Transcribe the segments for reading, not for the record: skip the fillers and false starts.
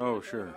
Oh, sure.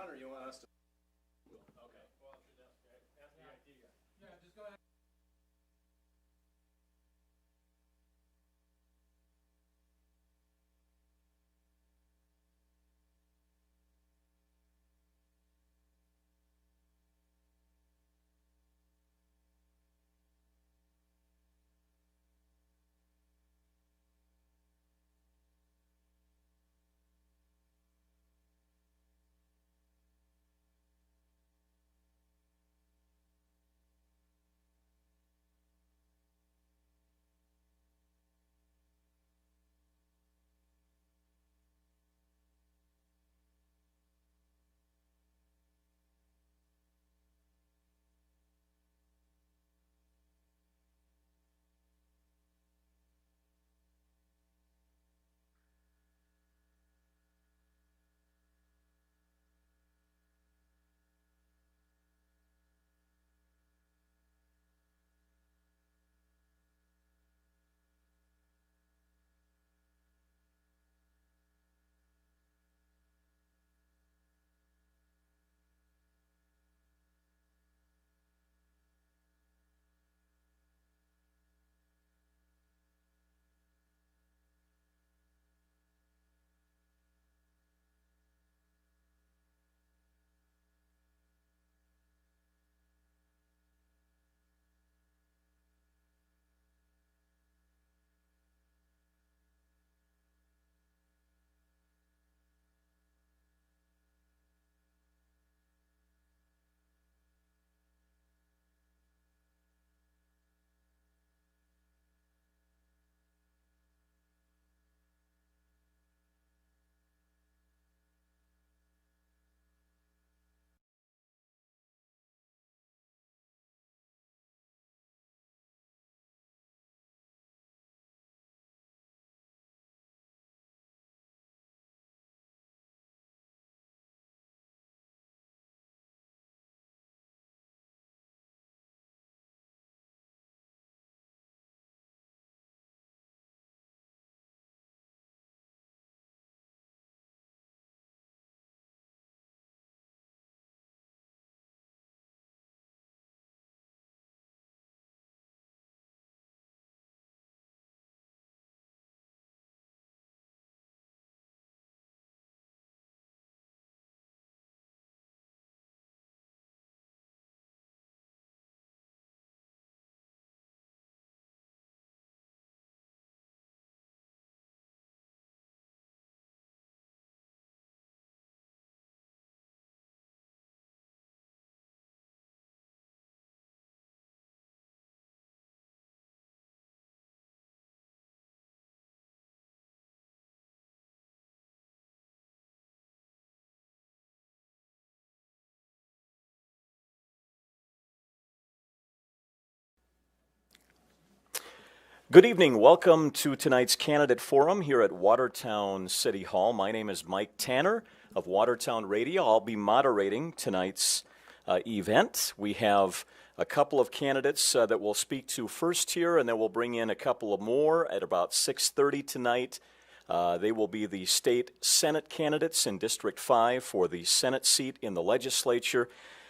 Good evening. Welcome to tonight's candidate forum here at Watertown City Hall. My name is Mike Tanner of Watertown Radio. I'll be moderating tonight's event. We have a couple of candidates that we'll speak to first here, and then we'll bring in a couple of more at about 6:30 tonight. They will be the state Senate candidates in District 5 for the Senate seat in the legislature.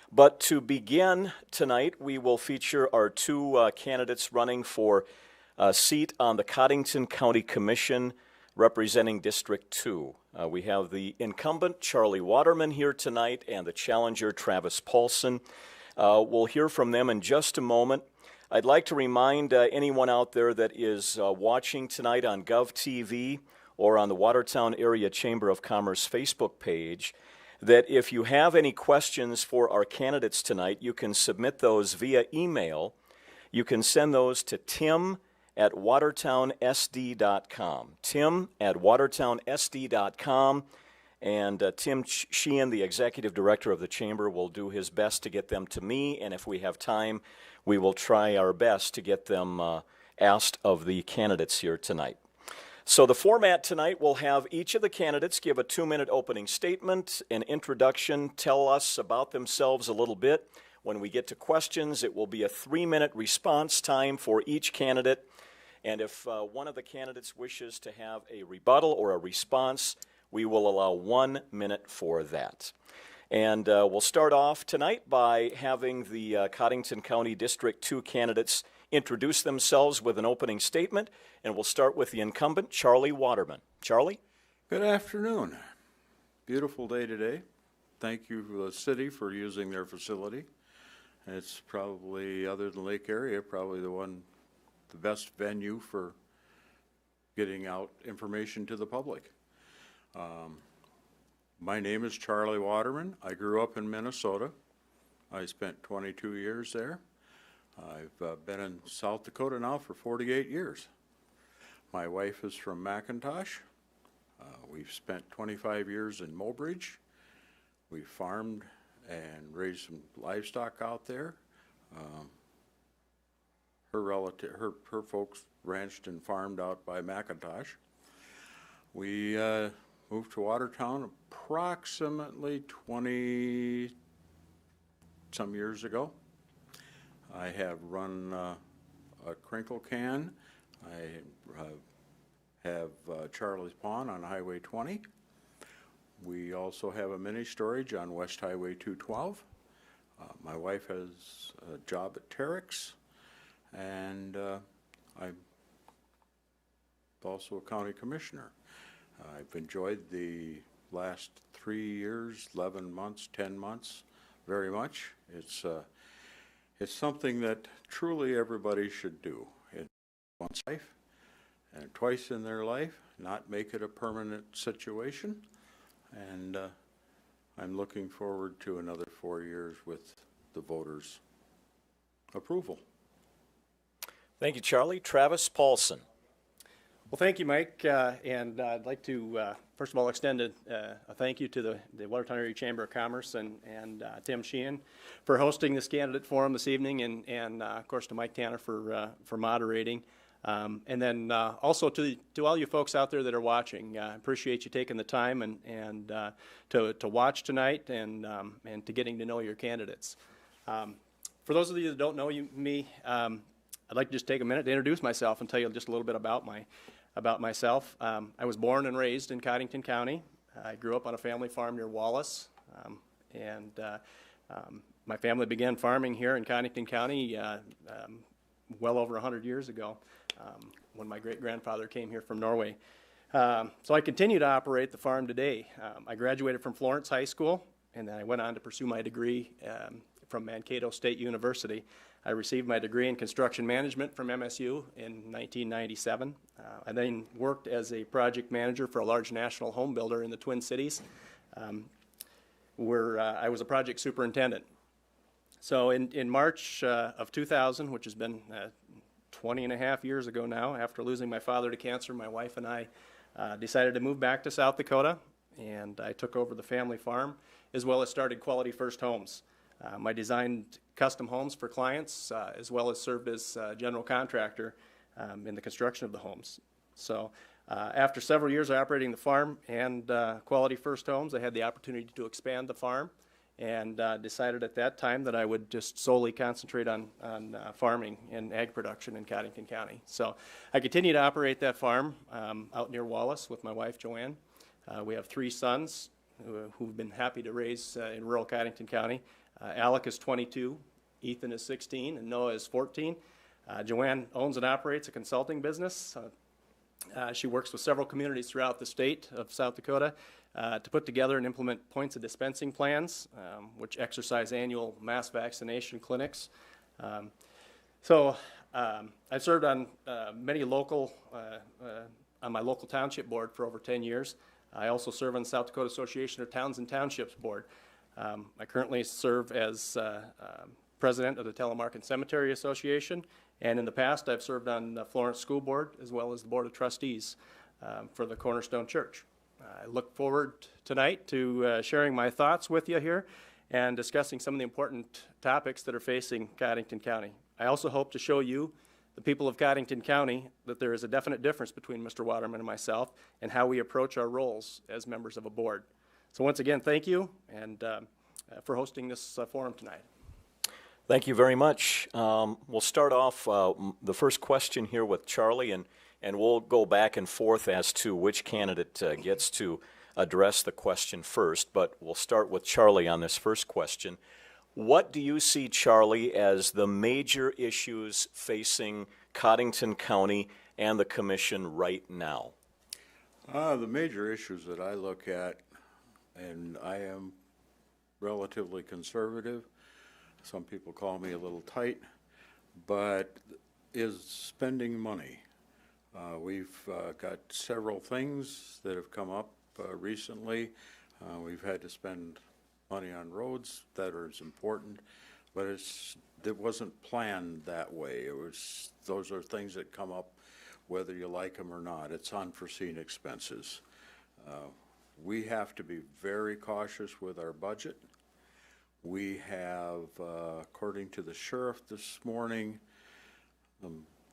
But to begin tonight, we will feature our two candidates running for a seat on the Cottington County Commission representing District 2. We have the incumbent, Charlie Waterman, here tonight, and the challenger, Travis Paulson. We'll hear from them in just a moment. I'd like to remind anyone out there that is watching tonight on GovTV or on the Watertown Area Chamber of Commerce Facebook page that if you have any questions for our candidates tonight, you can submit those via email. You can send those to tim@watertownsd.com. tim@watertownsd.com. And Tim Sheehan, the executive director of the chamber, will do his best to get them to me. And if we have time, we will try our best to get them asked of the candidates here tonight. So the format tonight will have each of the candidates give a 2-minute opening statement, an introduction, tell us about themselves a little bit. When we get to questions, it will be a 3-minute response time for each candidate. And if one of the candidates wishes to have a rebuttal or a response, We will allow 1 minute for that. And we'll start off tonight by having the Cottington County District 2 candidates introduce themselves with an opening statement, and we'll start with the incumbent, Charlie Waterman. Charlie? Good afternoon. Beautiful day today. Thank you to the city for using their facility. It's probably, other than Lake area, probably the best venue for getting out information to the public. My name is Charlie Waterman. I grew up in Minnesota. I spent 22 years there. I've been in South Dakota now for 48 years. My wife is from McIntosh. We've spent 25 years in Mobridge. We farmed and raised some livestock out there. Her folks ranched and farmed out by McIntosh. We moved to Watertown approximately 20-some years ago. I have run a crinkle can. I have Charlie's Pond on Highway 20. We also have a mini storage on West Highway 212. My wife has a job at Terex, and I'm also a county commissioner. I've enjoyed the last 3 years, 11 months, 10 months very much. It's something that truly everybody should do in one's life and twice in their life, not make it a permanent situation. And I'm looking forward to another 4 years with the voters' approval. Thank you, Charlie. Travis Paulson. Well, thank you, Mike, and I'd like to, first of all, extend a thank you to the Watertown Area Chamber of Commerce and Tim Sheehan for hosting this candidate forum this evening, and of course, to Mike Tanner for moderating. And then also to all you folks out there that are watching, I appreciate you taking the time and to watch tonight and to getting to know your candidates. For those of you that don't know me, I'd like to just take a minute to introduce myself and tell you just a little bit about myself. I was born and raised in Cottington County. I grew up on a family farm near Wallace, and my family began farming here in Cottington County well over 100 years ago, when my great-grandfather came here from Norway. So I continue to operate the farm today. I graduated from Florence High School, and then I went on to pursue my degree from Mankato State University. I received my degree in construction management from MSU in 1997. I then worked as a project manager for a large national home builder in the Twin Cities, where I was a project superintendent. So in March of 2000, which has been 20 and a half years ago now, after losing my father to cancer, my wife and I decided to move back to South Dakota, and I took over the family farm, as well as started Quality First Homes. I designed custom homes for clients, as well as served as general contractor in the construction of the homes. So after several years of operating the farm and Quality First Homes, I had the opportunity to expand the farm, and decided at that time that I would just solely concentrate on farming and ag production in Cottington County. So I continue to operate that farm out near Wallace with my wife, Joanne. We have 3 sons who've been happy to raise in rural Cottington County. Alec is 22, Ethan is 16, and Noah is 14. Joanne owns and operates a consulting business. She works with several communities throughout the state of South Dakota to put together and implement points of dispensing plans, which exercise annual mass vaccination clinics. I've served on many local, on my local township board for over 10 years. I also serve on the South Dakota Association of Towns and Townships board. I currently serve as president of the Telemark and Cemetery Association, and in the past I've served on the Florence School Board as well as the Board of Trustees for the Cornerstone Church. I look forward tonight to sharing my thoughts with you here and discussing some of the important topics that are facing Cottington County. I also hope to show you, the people of Cottington County, that there is a definite difference between Mr. Waterman and myself and how we approach our roles as members of a board. So once again, thank you and for hosting this forum tonight. Thank you very much. We'll start off the first question here with Charlie, and we'll go back and forth as to which candidate gets to address the question first, but we'll start with Charlie on this first question. What do you see, Charlie, as the major issues facing Cottington County and the Commission right now? The major issues that I look at, and I am relatively conservative, some people call me a little tight, but is spending money. We've got several things that have come up recently. We've had to spend money on roads that are as important, but it wasn't planned that way. Those are things that come up whether you like them or not. It's unforeseen expenses. We have to be very cautious with our budget. We have, according to the sheriff this morning,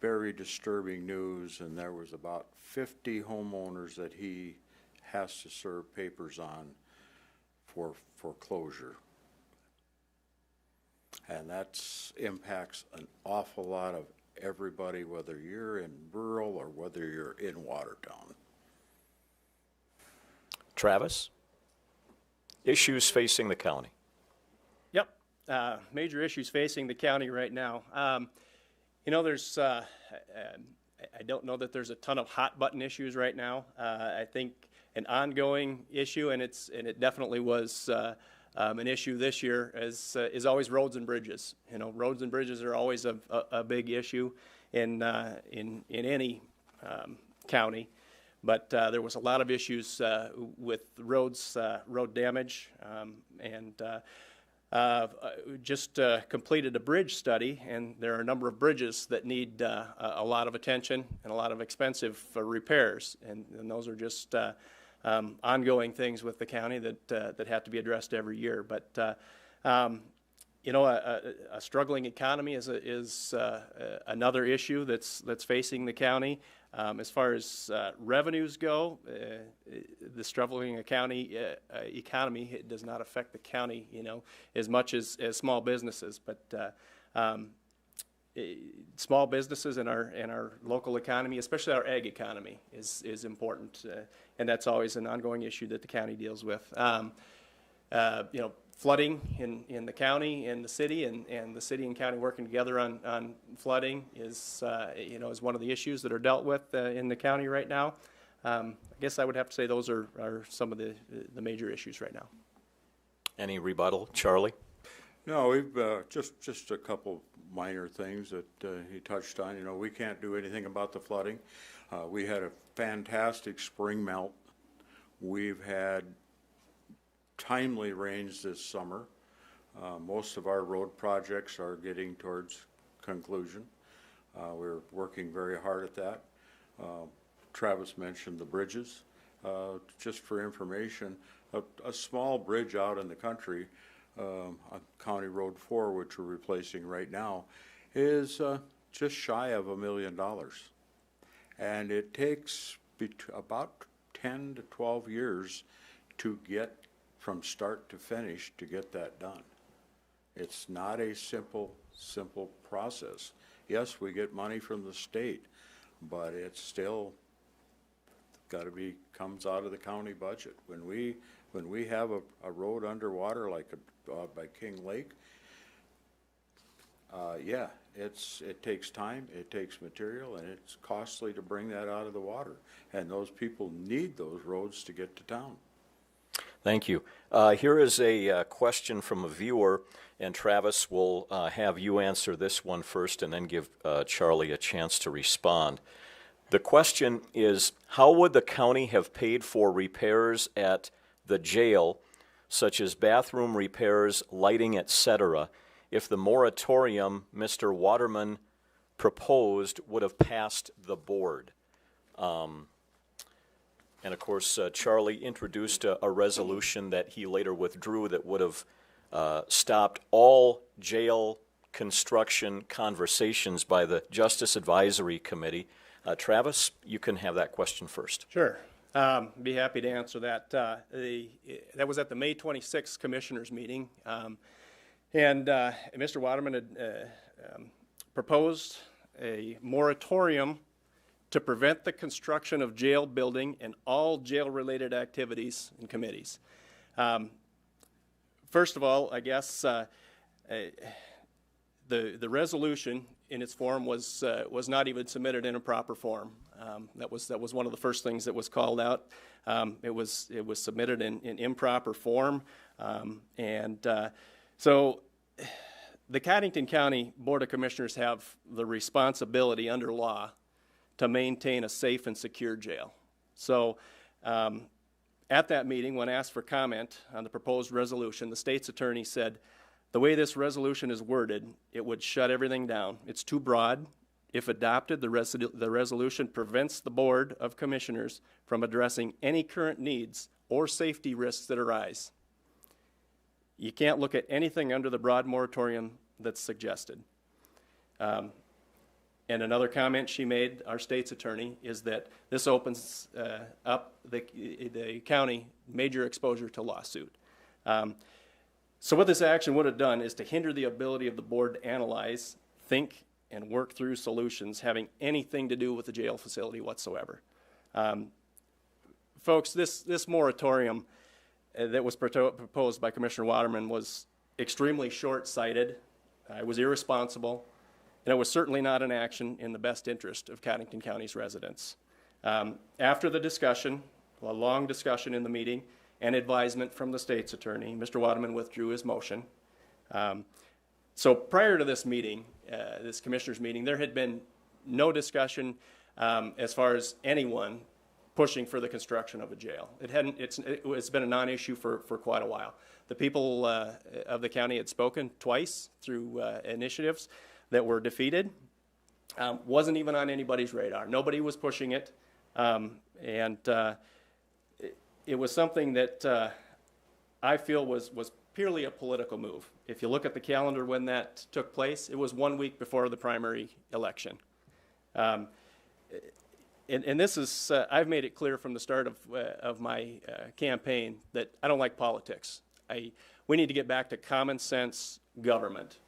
very disturbing news, and there was about 50 homeowners that he has to serve papers on for foreclosure. And that impacts an awful lot of everybody, whether you're in rural or whether you're in Watertown. Travis? Issues facing the county. Yep, major issues facing the county right now. There's, I don't know that there's a ton of hot button issues right now. I think an ongoing issue, and it definitely was an issue this year, is always roads and bridges. Roads and bridges are always a big issue in any county. But there was a lot of issues with roads, road damage, and just completed a bridge study, and there are a number of bridges that need a lot of attention and a lot of expensive repairs, and those are just ongoing things with the county that have to be addressed every year. But a struggling economy is another issue that's facing the county. As far as revenues go, the struggling economy it does not affect the county, as much as small businesses. But small businesses in our local economy, especially our ag economy, is important, and that's always an ongoing issue that the county deals with. Flooding in the county and the city, and the city and county working together on flooding is one of the issues that are dealt with in the county right now. I guess I would have to say those are some of the major issues right now. Any rebuttal, Charlie? No, we've just a couple minor things that he touched on. We can't do anything about the flooding. We had a fantastic spring melt. We've had timely rains this summer. Most of our road projects are getting towards conclusion. We're working very hard at that. Travis mentioned the bridges. Just for information, a small bridge out in the country on County Road 4, which we're replacing right now, is just shy of $1 million. And it takes about 10 to 12 years to get from start to finish to get that done. It's not a simple process. Yes, we get money from the state, but it's still comes out of the county budget. When we have a road underwater like by King Lake, it takes time, it takes material, and it's costly to bring that out of the water. And those people need those roads to get to town. Thank you. Here is a question from a viewer, and Travis will have you answer this one first and then give Charlie a chance to respond. The question is, how would the county have paid for repairs at the jail, such as bathroom repairs, lighting, etc., if the moratorium Mr. Waterman proposed would have passed the board? And of course, Charlie introduced a resolution that he later withdrew that would have stopped all jail construction conversations by the Justice Advisory Committee. Travis, you can have that question first. Sure. Be happy to answer that. That was at the May 26th Commissioners meeting, and Mr. Waterman had proposed a moratorium to prevent the construction of jail building and all jail-related activities and committees. First of all, I guess the resolution in its form was not even submitted in a proper form. That was one of the first things that was called out. It was submitted in improper form, so the Cottington County Board of Commissioners have the responsibility under law to maintain a safe and secure jail. So at that meeting, when asked for comment on the proposed resolution, the state's attorney said, the way this resolution is worded, it would shut everything down. It's too broad. If adopted, the resolution prevents the Board of Commissioners from addressing any current needs or safety risks that arise. You can't look at anything under the broad moratorium that's suggested. And another comment she made, our state's attorney, is that this opens up the county major exposure to lawsuit. So what this action would have done is to hinder the ability of the board to analyze, think, and work through solutions having anything to do with the jail facility whatsoever. Folks, this moratorium that was proposed by Commissioner Waterman was extremely short-sighted, it was irresponsible, and it was certainly not an action in the best interest of Cottington County's residents. After the discussion, a long discussion in the meeting, and advisement from the state's attorney, Mr. Waterman withdrew his motion. So prior to this meeting, this commissioners meeting, there had been no discussion as far as anyone pushing for the construction of a jail. It's been a non-issue for quite a while. The people of the county had spoken twice through initiatives that were defeated. Wasn't even on anybody's radar. Nobody was pushing it, it was something that I feel was purely a political move. If you look at the calendar when that took place, it was 1 week before the primary election. And this is, I've made it clear from the start of my campaign that I don't like politics. We need to get back to common sense government.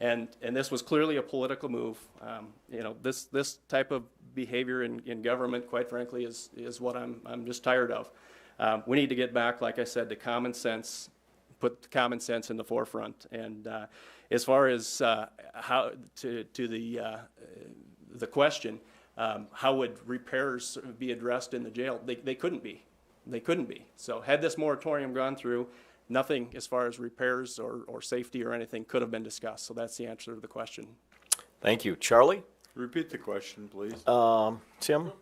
And this was clearly a political move. This type of behavior in government, quite frankly, is what I'm just tired of. We need to get back, like I said, to common sense, put common sense in the forefront. And as far as how to the question, how would repairs be addressed in the jail? They couldn't be. They couldn't be. So had this moratorium gone through, nothing as far as repairs or safety or anything could have been discussed. So that's the answer to the question. Thank you. Charlie? Repeat the question, please. Tim?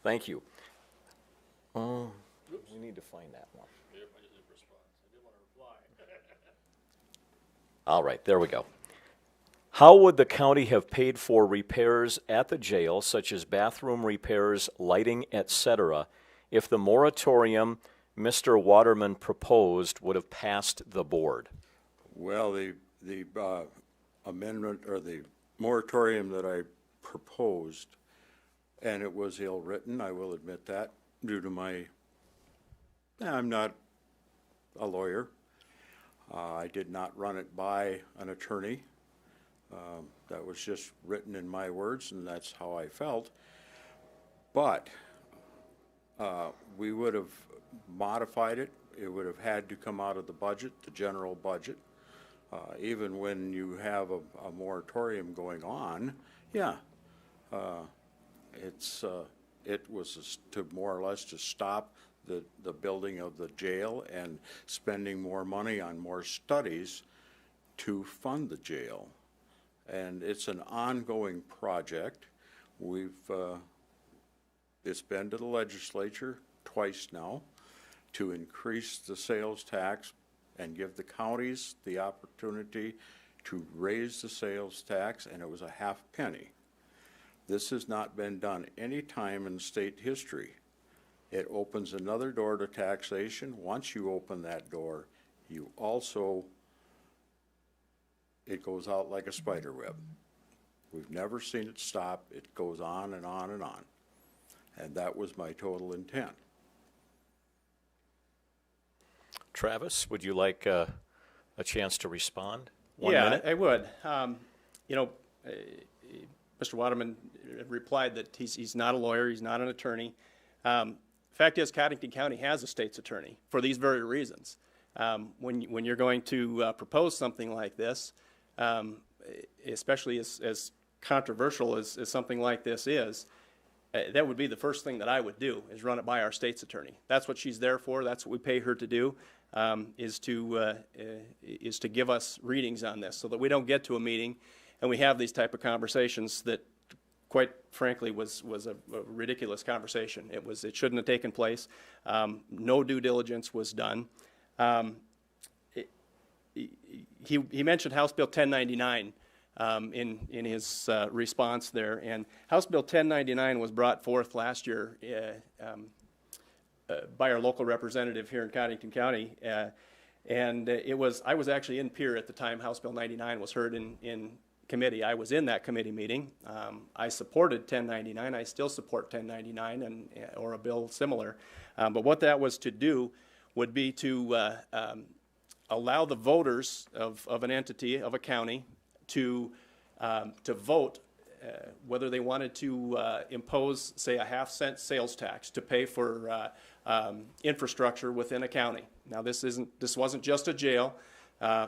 Thank you. We need to find that one. All right, there we go. How would the county have paid for repairs at the jail, such as bathroom repairs, lighting, etc., if the moratorium Mr. Waterman proposed would have passed the board? Well, the amendment or the moratorium that I proposed, and it was ill-written, I will admit that, due to I'm not a lawyer. I did not run it by an attorney. That was just written in my words, and that's how I felt. But we would have modified it. It would have had to come out of the budget, the general budget. Even when you have a moratorium going on, it was to more or less to stop the building of the jail and spending more money on more studies to fund the jail. And it's an ongoing project. It's been to the legislature twice now to increase the sales tax and give the counties the opportunity to raise the sales tax, and it was a half penny. This has not been done any time in state history. It opens another door to taxation. Once you open that door, you also, it goes out like a spider web. We've never seen it stop. It goes on and on and on. And that was my total intent. Travis, would you like a chance to respond? 1 yeah, minute. I would. You know, Mr. Waterman replied that he's not a lawyer, he's not an attorney. Fact is, Cottington County has a state's attorney for these very reasons. When you're going to propose something like this, especially as controversial as something like this is, that would be the first thing that I would do, is run it by our state's attorney. That's what she's there for. That's what we pay her to do, is to give us readings on this, so that we don't get to a meeting and we have these type of conversations that, quite frankly, was a ridiculous conversation. It shouldn't have taken place. No due diligence was done. He mentioned House Bill 1099 in his response there, and House Bill 1099 was brought forth last year by our local representative here in Cottington County, and I was actually in Pierre at the time House Bill 99 was heard in committee. I was in that committee meeting. I supported 1099. I still support 1099 or a bill similar, but what that was to do would be to allow the voters of an entity, of a county, to vote whether they wanted to impose, say, a half-cent sales tax to pay for infrastructure within a county. Now, this wasn't just a jail.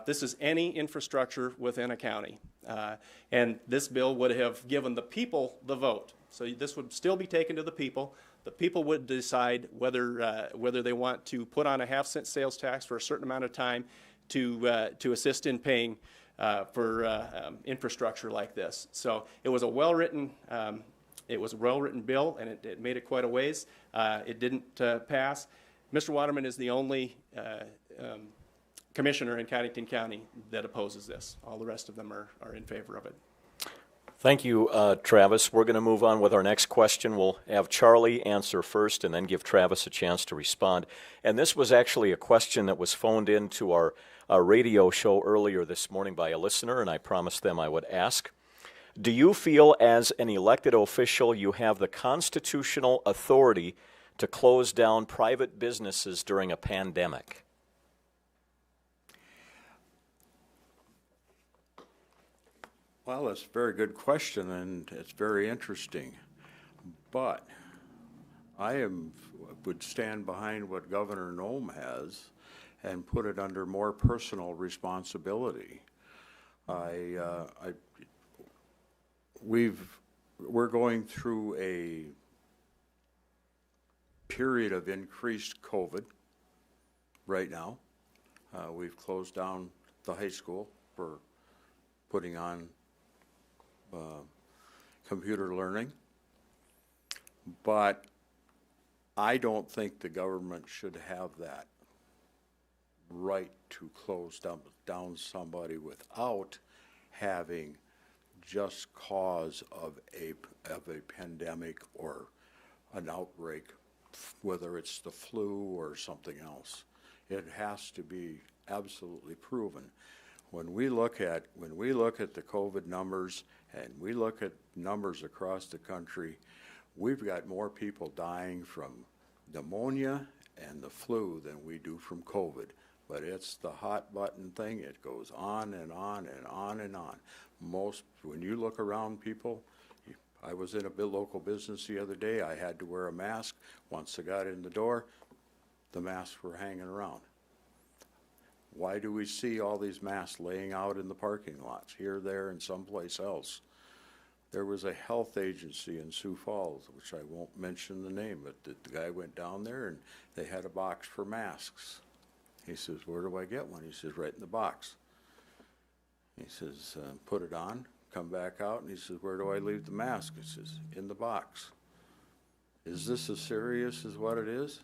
This is any infrastructure within a county. And this bill would have given the people the vote. So this would still be taken to the people. The people would decide whether they want to put on a half-cent sales tax for a certain amount of time to assist in paying for infrastructure like this. So it was a well-written bill, and it made it quite a ways. It didn't pass. Mr. Waterman is the only commissioner in Cottington County that opposes this. All the rest of them are in favor of it. Thank you, Travis. We're going to move on with our next question. We'll have Charlie answer first and then give Travis a chance to respond. And this was actually a question that was phoned into our radio show earlier this morning by a listener, and I promised them I would ask. Do you feel as an elected official you have the constitutional authority to close down private businesses during a pandemic? Well, that's a very good question, and it's very interesting. But would stand behind what Governor Nome has and put it under more personal responsibility. We're going through a period of increased COVID right now. We've closed down the high school for putting on computer learning, but I don't think the government should have that right to close down somebody without having just cause of a pandemic or an outbreak, whether it's the flu or something else. It has to be absolutely proven. When we look at the COVID numbers and we look at numbers across the country, we've got more people dying from pneumonia and the flu than we do from COVID. But it's the hot button thing. It goes on and on and on and on. When you look around people, I was in a local business the other day. I had to wear a mask. Once I got in the door, the masks were hanging around. Why do we see all these masks laying out in the parking lots, here, there, and someplace else? There was a health agency in Sioux Falls, which I won't mention the name, but the guy went down there and they had a box for masks. He says, "Where do I get one?" He says, "Right in the box." He says, "Put it on, come back out," and he says, "Where do I leave the mask?" He says, "In the box." Is this as serious as what it is?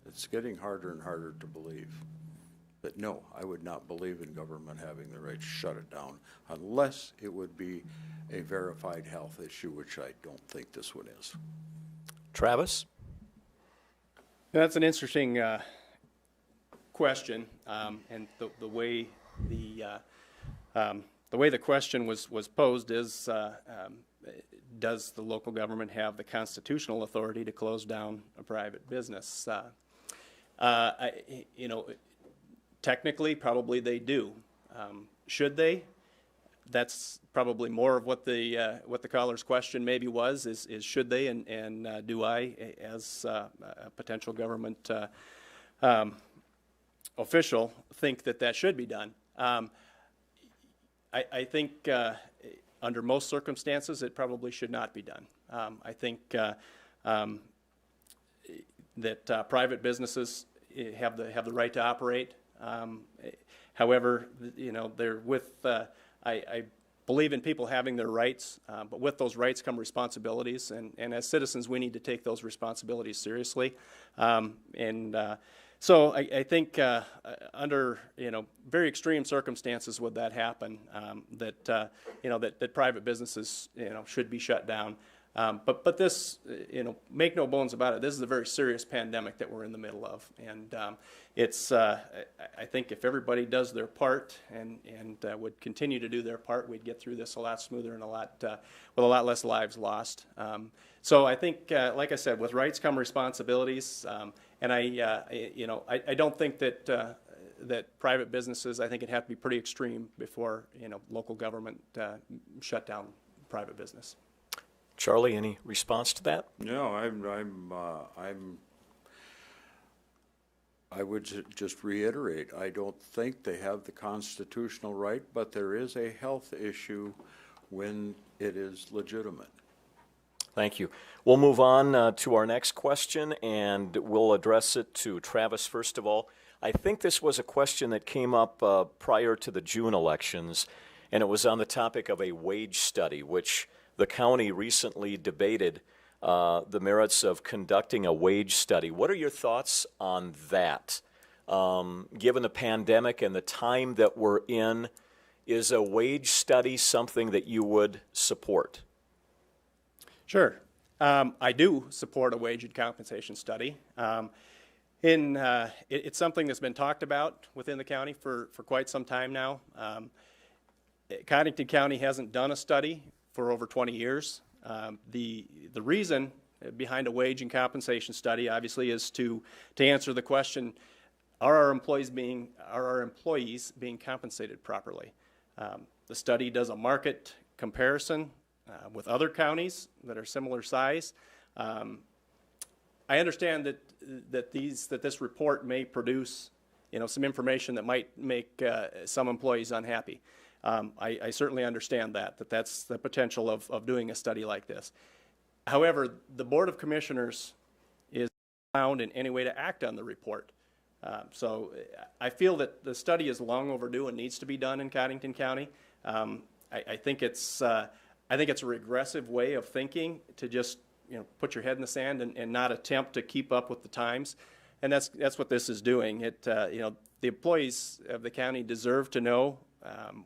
It's getting harder and harder to believe. But no, I would not believe in government having the right to shut it down unless it would be a verified health issue, which I don't think this one is. Travis? That's an interesting question, and the way the question was posed is, does the local government have the constitutional authority to close down a private business? Technically, probably they do. Should they? That's probably more of what the caller's question maybe was, is should they, and do I, as a potential government official, think that should be done. I think under most circumstances it probably should not be done. I think that private businesses have the right to operate. However, they're with I believe in people having their rights, but with those rights come responsibilities, and as citizens we need to take those responsibilities seriously. So I think under very extreme circumstances would that happen, that private businesses should be shut down. But this, make no bones about it, this is a very serious pandemic that we're in the middle of, and it's I think if everybody does their part and would continue to do their part, we'd get through this a lot smoother and with a lot less lives lost. So I think, like I said, with rights come responsibilities, and I don't think that private businesses, I think it'd have to be pretty extreme before local government shut down private business. Charlie, any response to that? No, I would just reiterate, I don't think they have the constitutional right, but there is a health issue when it is legitimate. Thank you. We'll move on to our next question, and we'll address it to Travis first of all. I think this was a question that came up prior to the June elections, and it was on the topic of a wage study, which the county recently debated the merits of conducting a wage study. What are your thoughts on that? Given the pandemic and the time that we're in, is a wage study something that you would support? Sure. I do support a wage and compensation study. It's something that's been talked about within the county for quite some time now. Cottington County hasn't done a study for over 20 years. The reason behind a wage and compensation study, obviously, is to answer the question: are our employees being compensated properly? The study does a market comparison with other counties that are similar size. I understand that this report may produce some information that might make some employees unhappy. I certainly understand that's the potential of doing a study like this. However, the Board of Commissioners is not bound in any way to act on the report. So I feel that the study is long overdue and needs to be done in Cottington County. I think it's a regressive way of thinking to just put your head in the sand and not attempt to keep up with the times, and that's what this is doing. The employees of the county deserve to know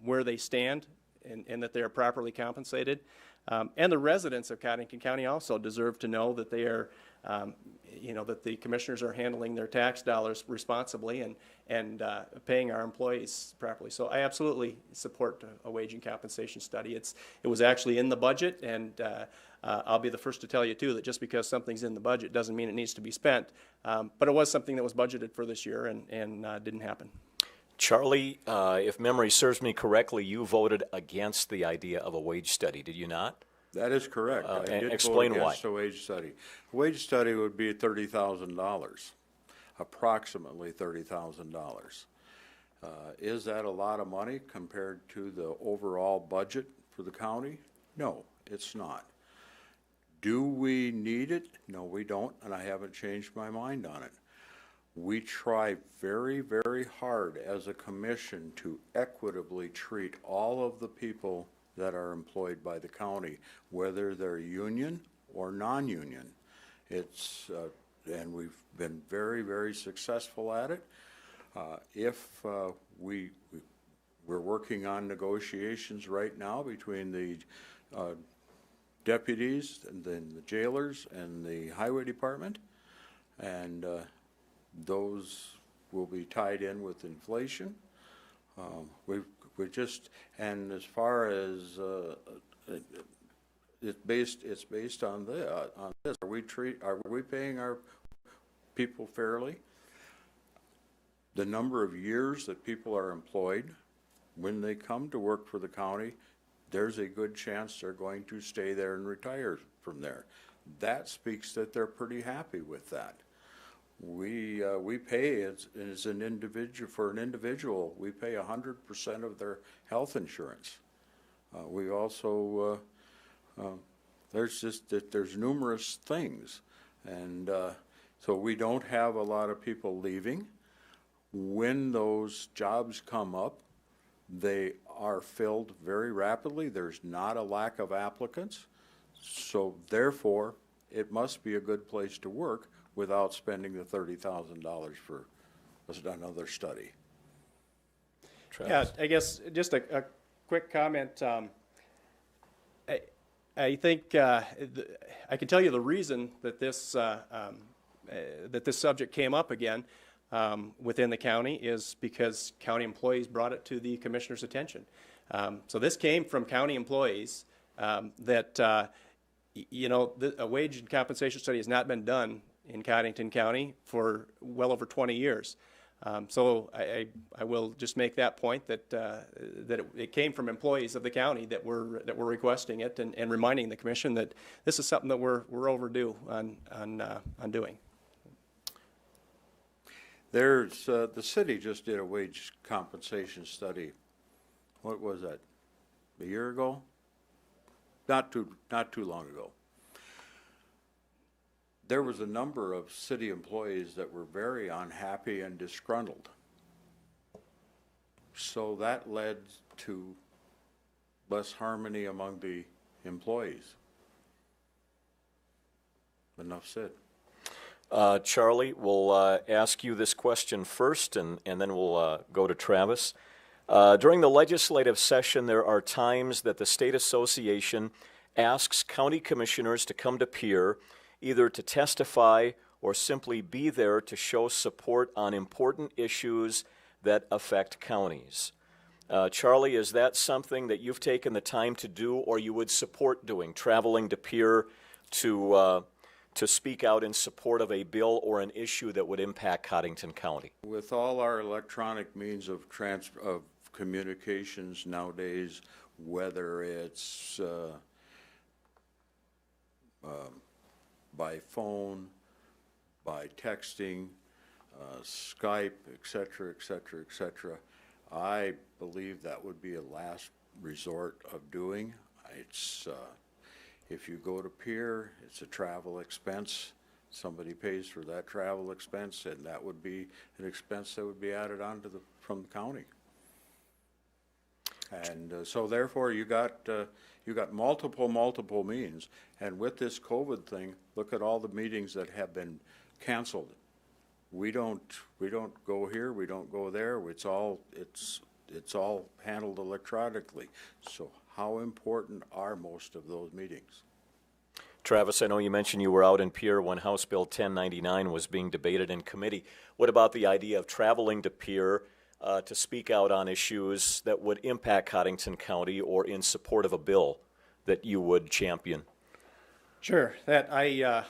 where they stand and that they are properly compensated, and the residents of Cottington County also deserve to know that they are that the commissioners are handling their tax dollars responsibly and paying our employees properly. So I absolutely support a wage and compensation study. It was actually in the budget, and I'll be the first to tell you too that just because something's in the budget doesn't mean it needs to be spent. But it was something that was budgeted for this year and didn't happen. Charlie, if memory serves me correctly, you voted against the idea of a wage study, did you not? That is correct. I did explain vote why. against a wage study. A wage study would be $30,000, approximately $30,000. Is that a lot of money compared to the overall budget for the county? No, it's not. Do we need it? No, we don't, and I haven't changed my mind on it. We try very, very hard as a commission to equitably treat all of the people that are employed by the county, whether they're union or non-union. And we've been very, very successful at it. We're working on negotiations right now between the deputies and then the jailers and the highway department, and those will be tied in with inflation. And as far as it's based on this. Are we paying our people fairly? The number of years that people are employed when they come to work for the county, there's a good chance they're going to stay there and retire from there. That speaks that they're pretty happy with that. We pay as an individual, for an individual, we pay 100% of their health insurance. We also, there's numerous things. And so we don't have a lot of people leaving. When those jobs come up, they are filled very rapidly. There's not a lack of applicants. So therefore, it must be a good place to work without spending the $30,000 for another study. Yeah, I guess just a quick comment. I think I can tell you the reason that this subject came up again within the county is because county employees brought it to the commissioner's attention. So this came from county employees that a wage and compensation study has not been done in Cottington County for well over 20 years. So I will just make that point that it came from employees of the county that were requesting it and reminding the commission that this is something that we're overdue on doing. There's the city just did a wage compensation study. What was that? A year ago? Not too long ago. There was a number of city employees that were very unhappy and disgruntled. So that led to less harmony among the employees. Enough said. Charlie, we'll ask you this question first, and then we'll go to Travis. During the legislative session, there are times that the State Association asks county commissioners to come to Pierre, either to testify or simply be there to show support on important issues that affect counties. Charlie, is that something that you've taken the time to do or you would support doing, traveling to Pierre to speak out in support of a bill or an issue that would impact Cottington County? With all our electronic means of communications nowadays, whether it's by phone, by texting, Skype, et cetera, et cetera, et cetera, I believe that would be a last resort of doing. It's if you go to Pierre, it's a travel expense. Somebody pays for that travel expense, and that would be an expense that would be added on to from the county. And so therefore you got multiple means. And with this COVID thing, look at all the meetings that have been canceled. We don't go here, we don't go there. It's all handled electronically. So how important are most of those meetings? Travis, I know you mentioned you were out in Pierre when House Bill 1099 was being debated in committee. What about the idea of traveling to Pierre to speak out on issues that would impact Cottington County or in support of a bill that you would champion? Sure. That I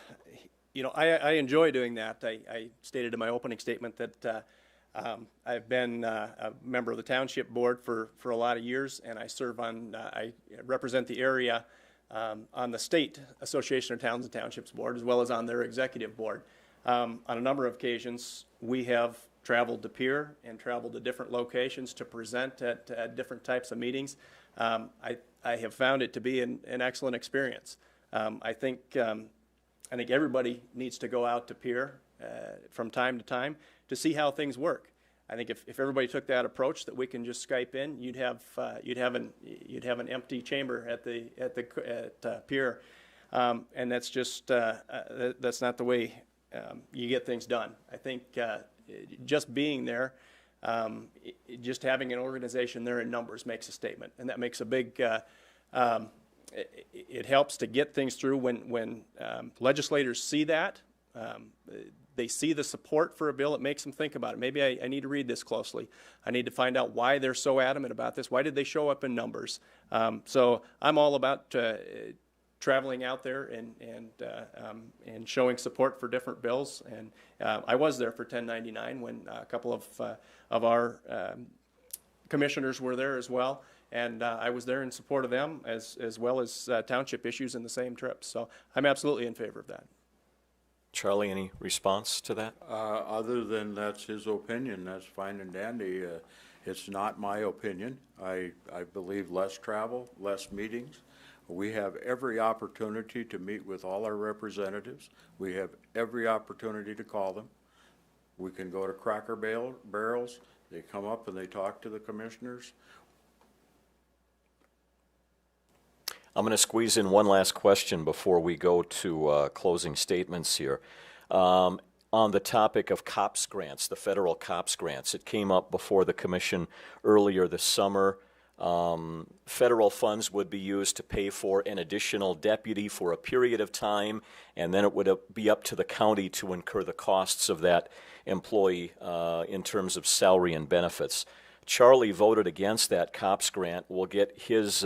enjoy doing that. I stated in my opening statement that I've been a member of the township board for a lot of years, and I serve on I represent the area on the State Association of Towns and Townships board, as well as on their executive board. On a number of occasions, we have traveled to Pierre and traveled to different locations to present at different types of meetings. I have found it to be an excellent experience. I think everybody needs to go out to Pierre from time to time to see how things work. I think if everybody took that approach, that we can just Skype in, you'd have an empty chamber at Pierre, and that's just that's not the way you get things done. I think just being there, just having an organization there in numbers makes a statement, and that makes a big. It helps to get things through when legislators see that. They see the support for a bill. It makes them think about it. Maybe I need to read this closely. I need to find out why they're so adamant about this. Why did they show up in numbers? So I'm all about traveling out there and showing support for different bills. And I was there for 1099 when a couple of our commissioners were there as well, and I was there in support of them as well as township issues in the same trip. So I'm absolutely in favor of that. Charlie, any response to that? Other than that's his opinion, that's fine and dandy. It's not my opinion. I believe less travel, less meetings. We have every opportunity to meet with all our representatives. We have every opportunity to call them. We can go to Cracker Barrels. They come up and they talk to the commissioners. I'm going to squeeze in one last question before we go to closing statements here. On the topic of COPS grants, the federal COPS grants, it came up before the commission earlier this summer. Federal funds would be used to pay for an additional deputy for a period of time, and then it would be up to the county to incur the costs of that employee in terms of salary and benefits. Charlie voted against that COPS grant. We'll get his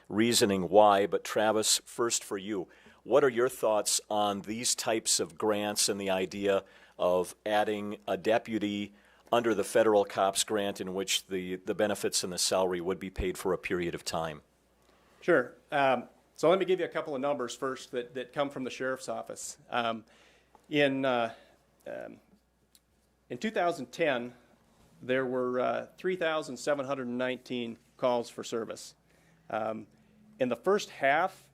reasoning why, but Travis, first for you. What are your thoughts on these types of grants and the idea of adding a deputy under the federal COPS grant in which the benefits and the salary would be paid for a period of time? Sure. So let me give you a couple of numbers first that come from the sheriff's office. In 2010, there were 3,719 calls for service. In the first half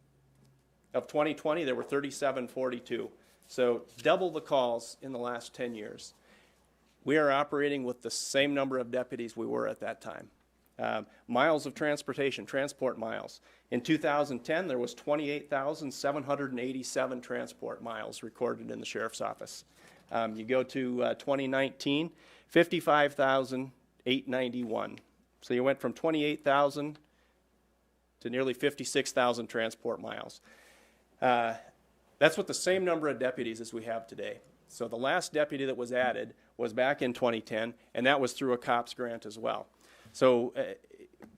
of 2020, there were 3,742. So double the calls in the last 10 years. We are operating with the same number of deputies we were at that time. Miles of transportation, transport miles. In 2010, there was 28,787 transport miles recorded in the sheriff's office. You go to 2019, 55,891. So you went from 28,000 to nearly 56,000 transport miles. That's with the same number of deputies as we have today. So the last deputy that was added was back in 2010, and that was through a COPS grant as well. So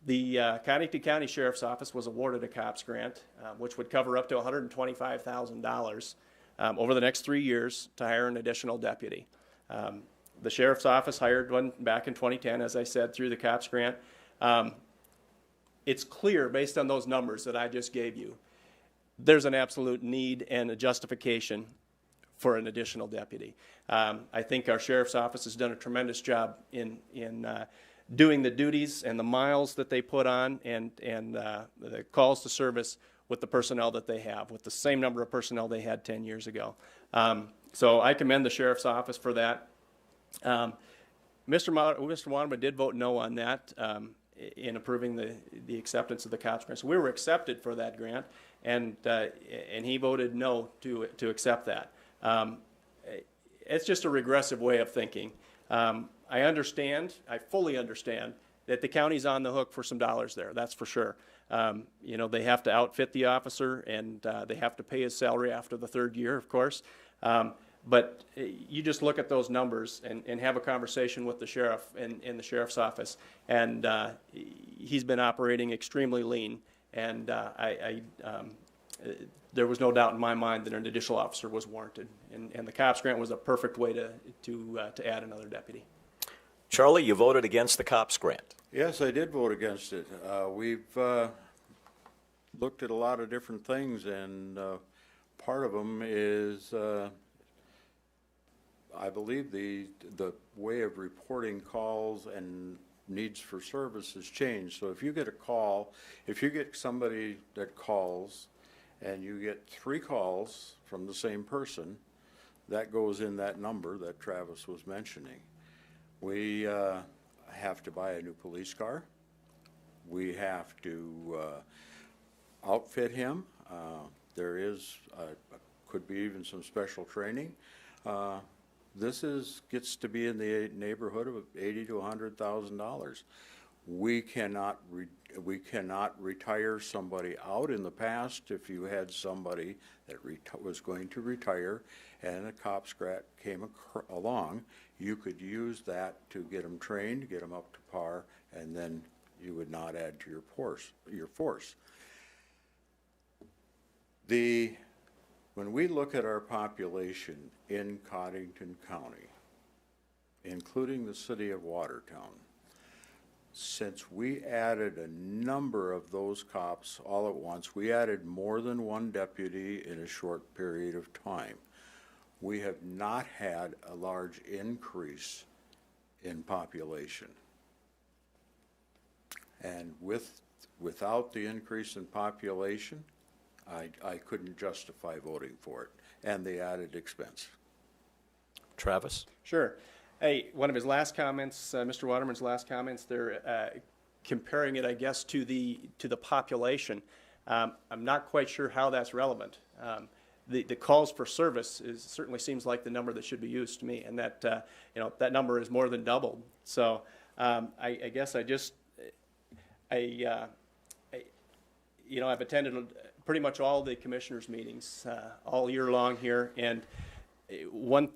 the Connecticut County Sheriff's Office was awarded a COPS grant, which would cover up to $125,000 over the next 3 years to hire an additional deputy. The Sheriff's Office hired one back in 2010, as I said, through the COPS grant. It's clear, based on those numbers that I just gave you, there's an absolute need and a justification for an additional deputy. I think our Sheriff's Office has done a tremendous job in doing the duties and the miles that they put on and the calls to service with the personnel that they have, with the same number of personnel they had 10 years ago. So I commend the Sheriff's Office for that. Mr. Wanema did vote no on that in approving the acceptance of the COPS grant. So we were accepted for that grant, and he voted no to accept that. It's just a regressive way of thinking. I fully understand that the county's on the hook for some dollars there, that's for sure. They have to outfit the officer, and they have to pay his salary after the third year, of course. But you just look at those numbers and have a conversation with the sheriff in the sheriff's office, and he's been operating extremely lean, and there was no doubt in my mind that an additional officer was warranted, and the COPS grant was a perfect way to add another deputy. Charlie, you voted against the COPS grant. Yes, I did vote against it. We've looked at a lot of different things, and part of them is I believe the way of reporting calls and needs for service has changed. So if you get a call, if you get somebody that calls and you get 3 calls from the same person, that goes in that number that Travis was mentioning. We have to buy a new police car. We have to outfit him. There is, could be even some special training. This gets to be in the neighborhood of $80,000 to $100,000. We cannot retire somebody out. In the past, if you had somebody that was going to retire and a COPS grant came along, you could use that to get them trained, get them up to par, and then you would not add to your force. When we look at our population in Cottington County, including the city of Watertown, since we added a number of those cops all at once, we added more than one deputy in a short period of time. We have not had a large increase in population. And without the increase in population, I couldn't justify voting for it, and the added expense. Travis? Sure. Hey, one of his last comments, Mr. Waterman's last comments, they're comparing it, I guess, to the population. I'm not quite sure how that's relevant. The calls for service certainly seems like the number that should be used to me, and that that number is more than doubled. So I guess I've attended pretty much all the commissioners' meetings all year long here, and one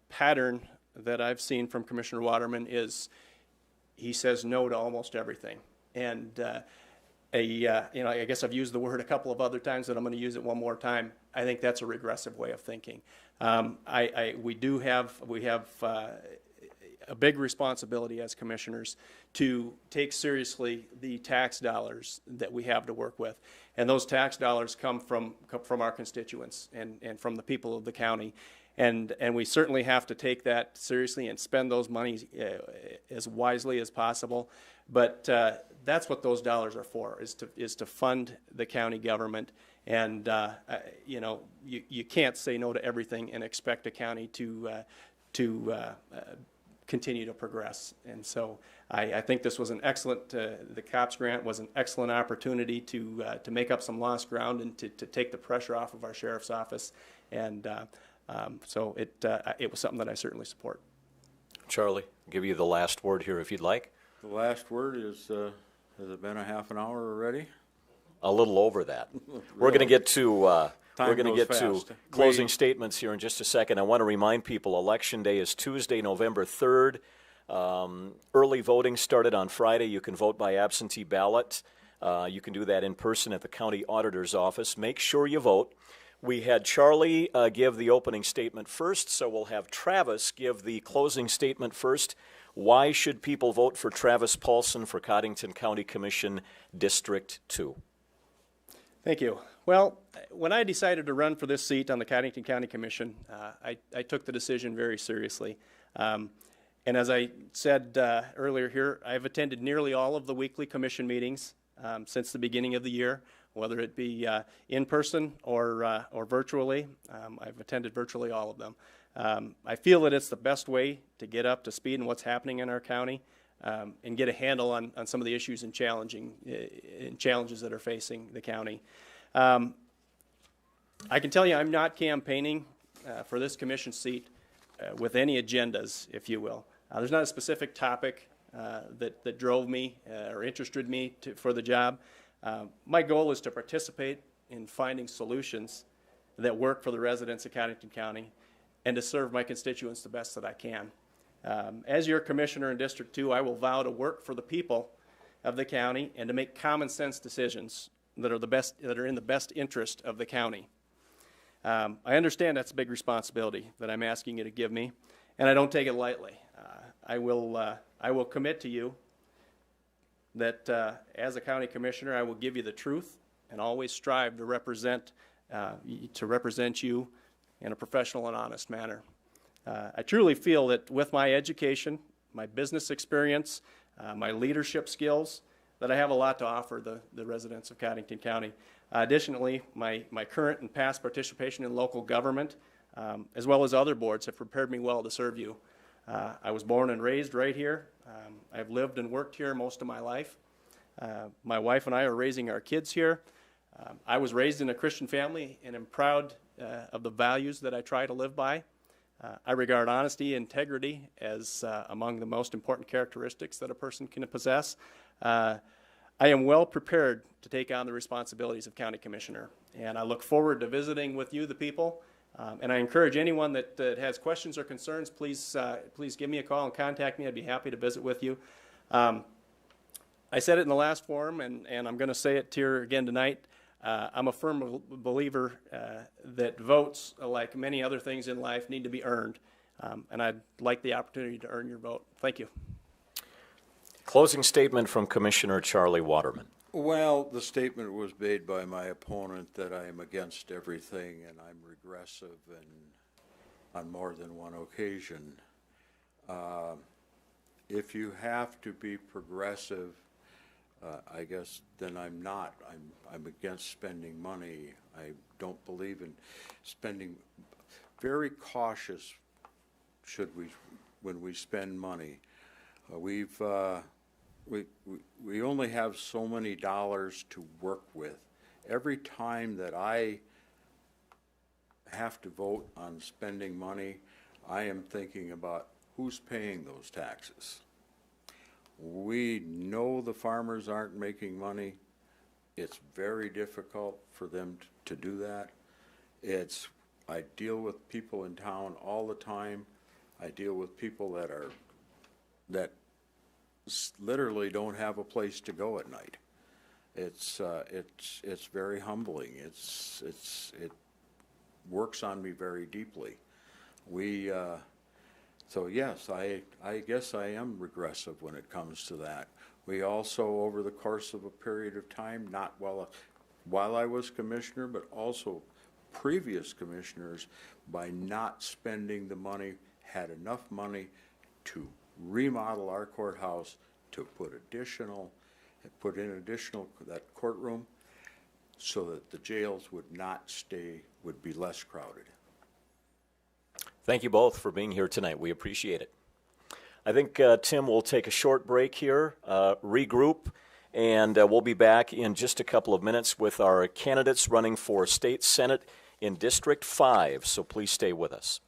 pattern that I've seen from Commissioner Waterman is he says no to almost everything. And I guess I've used the word a couple of other times, but I'm going to use it one more time. I think that's a regressive way of thinking. We have a big responsibility as commissioners to take seriously the tax dollars that we have to work with. And those tax dollars come from our constituents and from the people of the county. And we certainly have to take that seriously and spend those monies as wisely as possible. But that's what those dollars are for, is to fund the county government. And you can't say no to everything and expect a county to continue to progress. And so I think this was an excellent, the COPS grant was an excellent opportunity to make up some lost ground and to take the pressure off of our sheriff's office. And so it was something that I certainly support. Charlie, I'll give you the last word here if you'd like. The last word is, has it been a half an hour already? A little over that. Really? We're going to get to Fast. closing statements here in just a second. I want to remind people Election Day is Tuesday, November 3rd. Early voting started on Friday. You can vote by absentee ballot. You can do that in person at the county auditor's office. Make sure you vote. We had Charlie give the opening statement first, so we'll have Travis give the closing statement first. Why should people vote for Travis Paulson for Cottington County Commission District 2? Thank you. Well, when I decided to run for this seat on the Cottington County Commission, I took the decision very seriously. And as I said earlier here, I've attended nearly all of the weekly commission meetings since the beginning of the year, whether it be in person or virtually. I've attended virtually all of them. I feel that it's the best way to get up to speed in what's happening in our county and get a handle on some of the issues and challenges that are facing the county. I can tell you I'm not campaigning for this commission seat with any agendas, if you will. There's not a specific topic that drove me or interested me for the job. My goal is to participate in finding solutions that work for the residents of Cottington County and to serve my constituents the best that I can. As your commissioner in District 2, I will vow to work for the people of the county and to make common sense decisions that are in the best interest of the county. I understand that's a big responsibility that I'm asking you to give me, and I don't take it lightly. I will commit to you that as a county commissioner, I will give you the truth and always strive to represent you in a professional and honest manner. I truly feel that with my education, my business experience, my leadership skills, that I have a lot to offer the residents of Cottington County. Additionally, my current and past participation in local government, as well as other boards, have prepared me well to serve you. I was born and raised right here. I've lived and worked here most of my life. My wife and I are raising our kids here. I was raised in a Christian family and am proud of the values that I try to live by. I regard honesty and integrity as among the most important characteristics that a person can possess. I am well prepared to take on the responsibilities of County Commissioner, and I look forward to visiting with you, the people. And I encourage anyone that has questions or concerns, please give me a call and contact me. I'd be happy to visit with you. I said it in the last forum, and I'm going to say it here again tonight. I'm a firm believer that votes, like many other things in life, need to be earned. And I'd like the opportunity to earn your vote. Thank you. Closing statement from Commissioner Charlie Waterman. Well, the statement was made by my opponent that I am against everything and I'm regressive and on more than one occasion. If you have to be progressive, I guess then I'm not. I'm against spending money. I don't believe in spending. Very cautious should we when we spend money. We only have so many dollars to work with. Every time that I have to vote on spending money, I am thinking about who's paying those taxes. We know the farmers aren't making money. It's very difficult for them to do that. I deal with people in town all the time. I deal with people that literally don't have a place to go at night. It's very humbling. It works on me very deeply. So yes, I guess I am regressive when it comes to that. We also, over the course of a period of time, not while I was commissioner, but also previous commissioners, by not spending the money, had enough money to remodel our courthouse, to put in additional that courtroom, so that the jails would be less crowded. Thank you both for being here tonight. We appreciate it. I think, Tim, we'll take a short break here, regroup, and we'll be back in just a couple of minutes with our candidates running for State Senate in District 5, so please stay with us.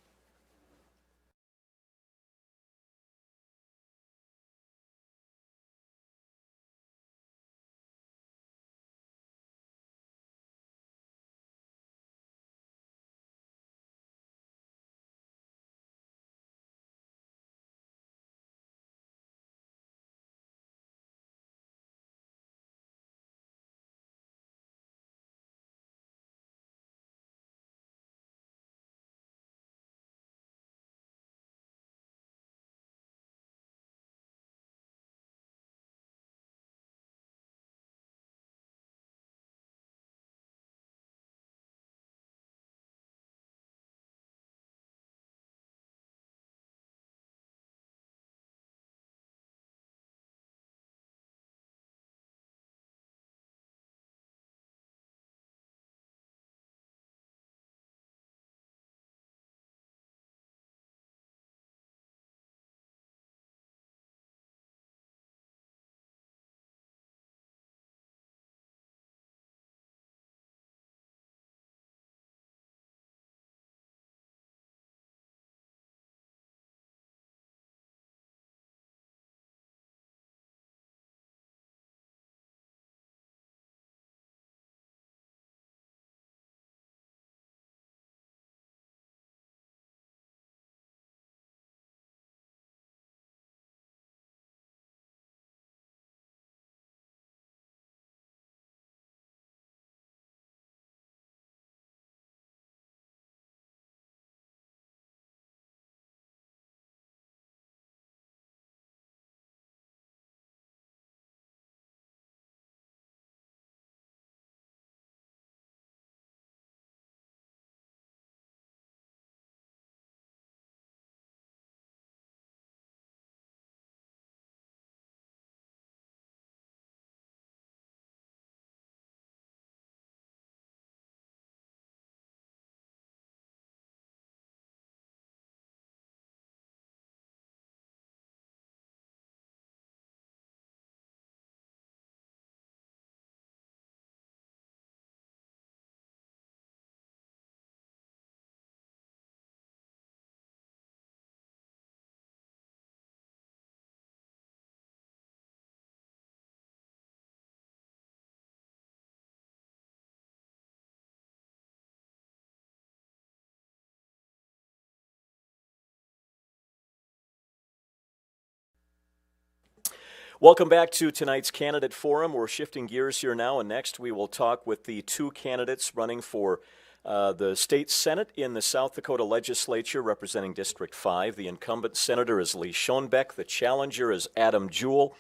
Welcome back to tonight's candidate forum. We're shifting gears here now, and next we will talk with the two candidates running for the state senate in the South Dakota legislature representing District 5. The incumbent senator is Lee Schoenbeck. The challenger is Adam Jewell.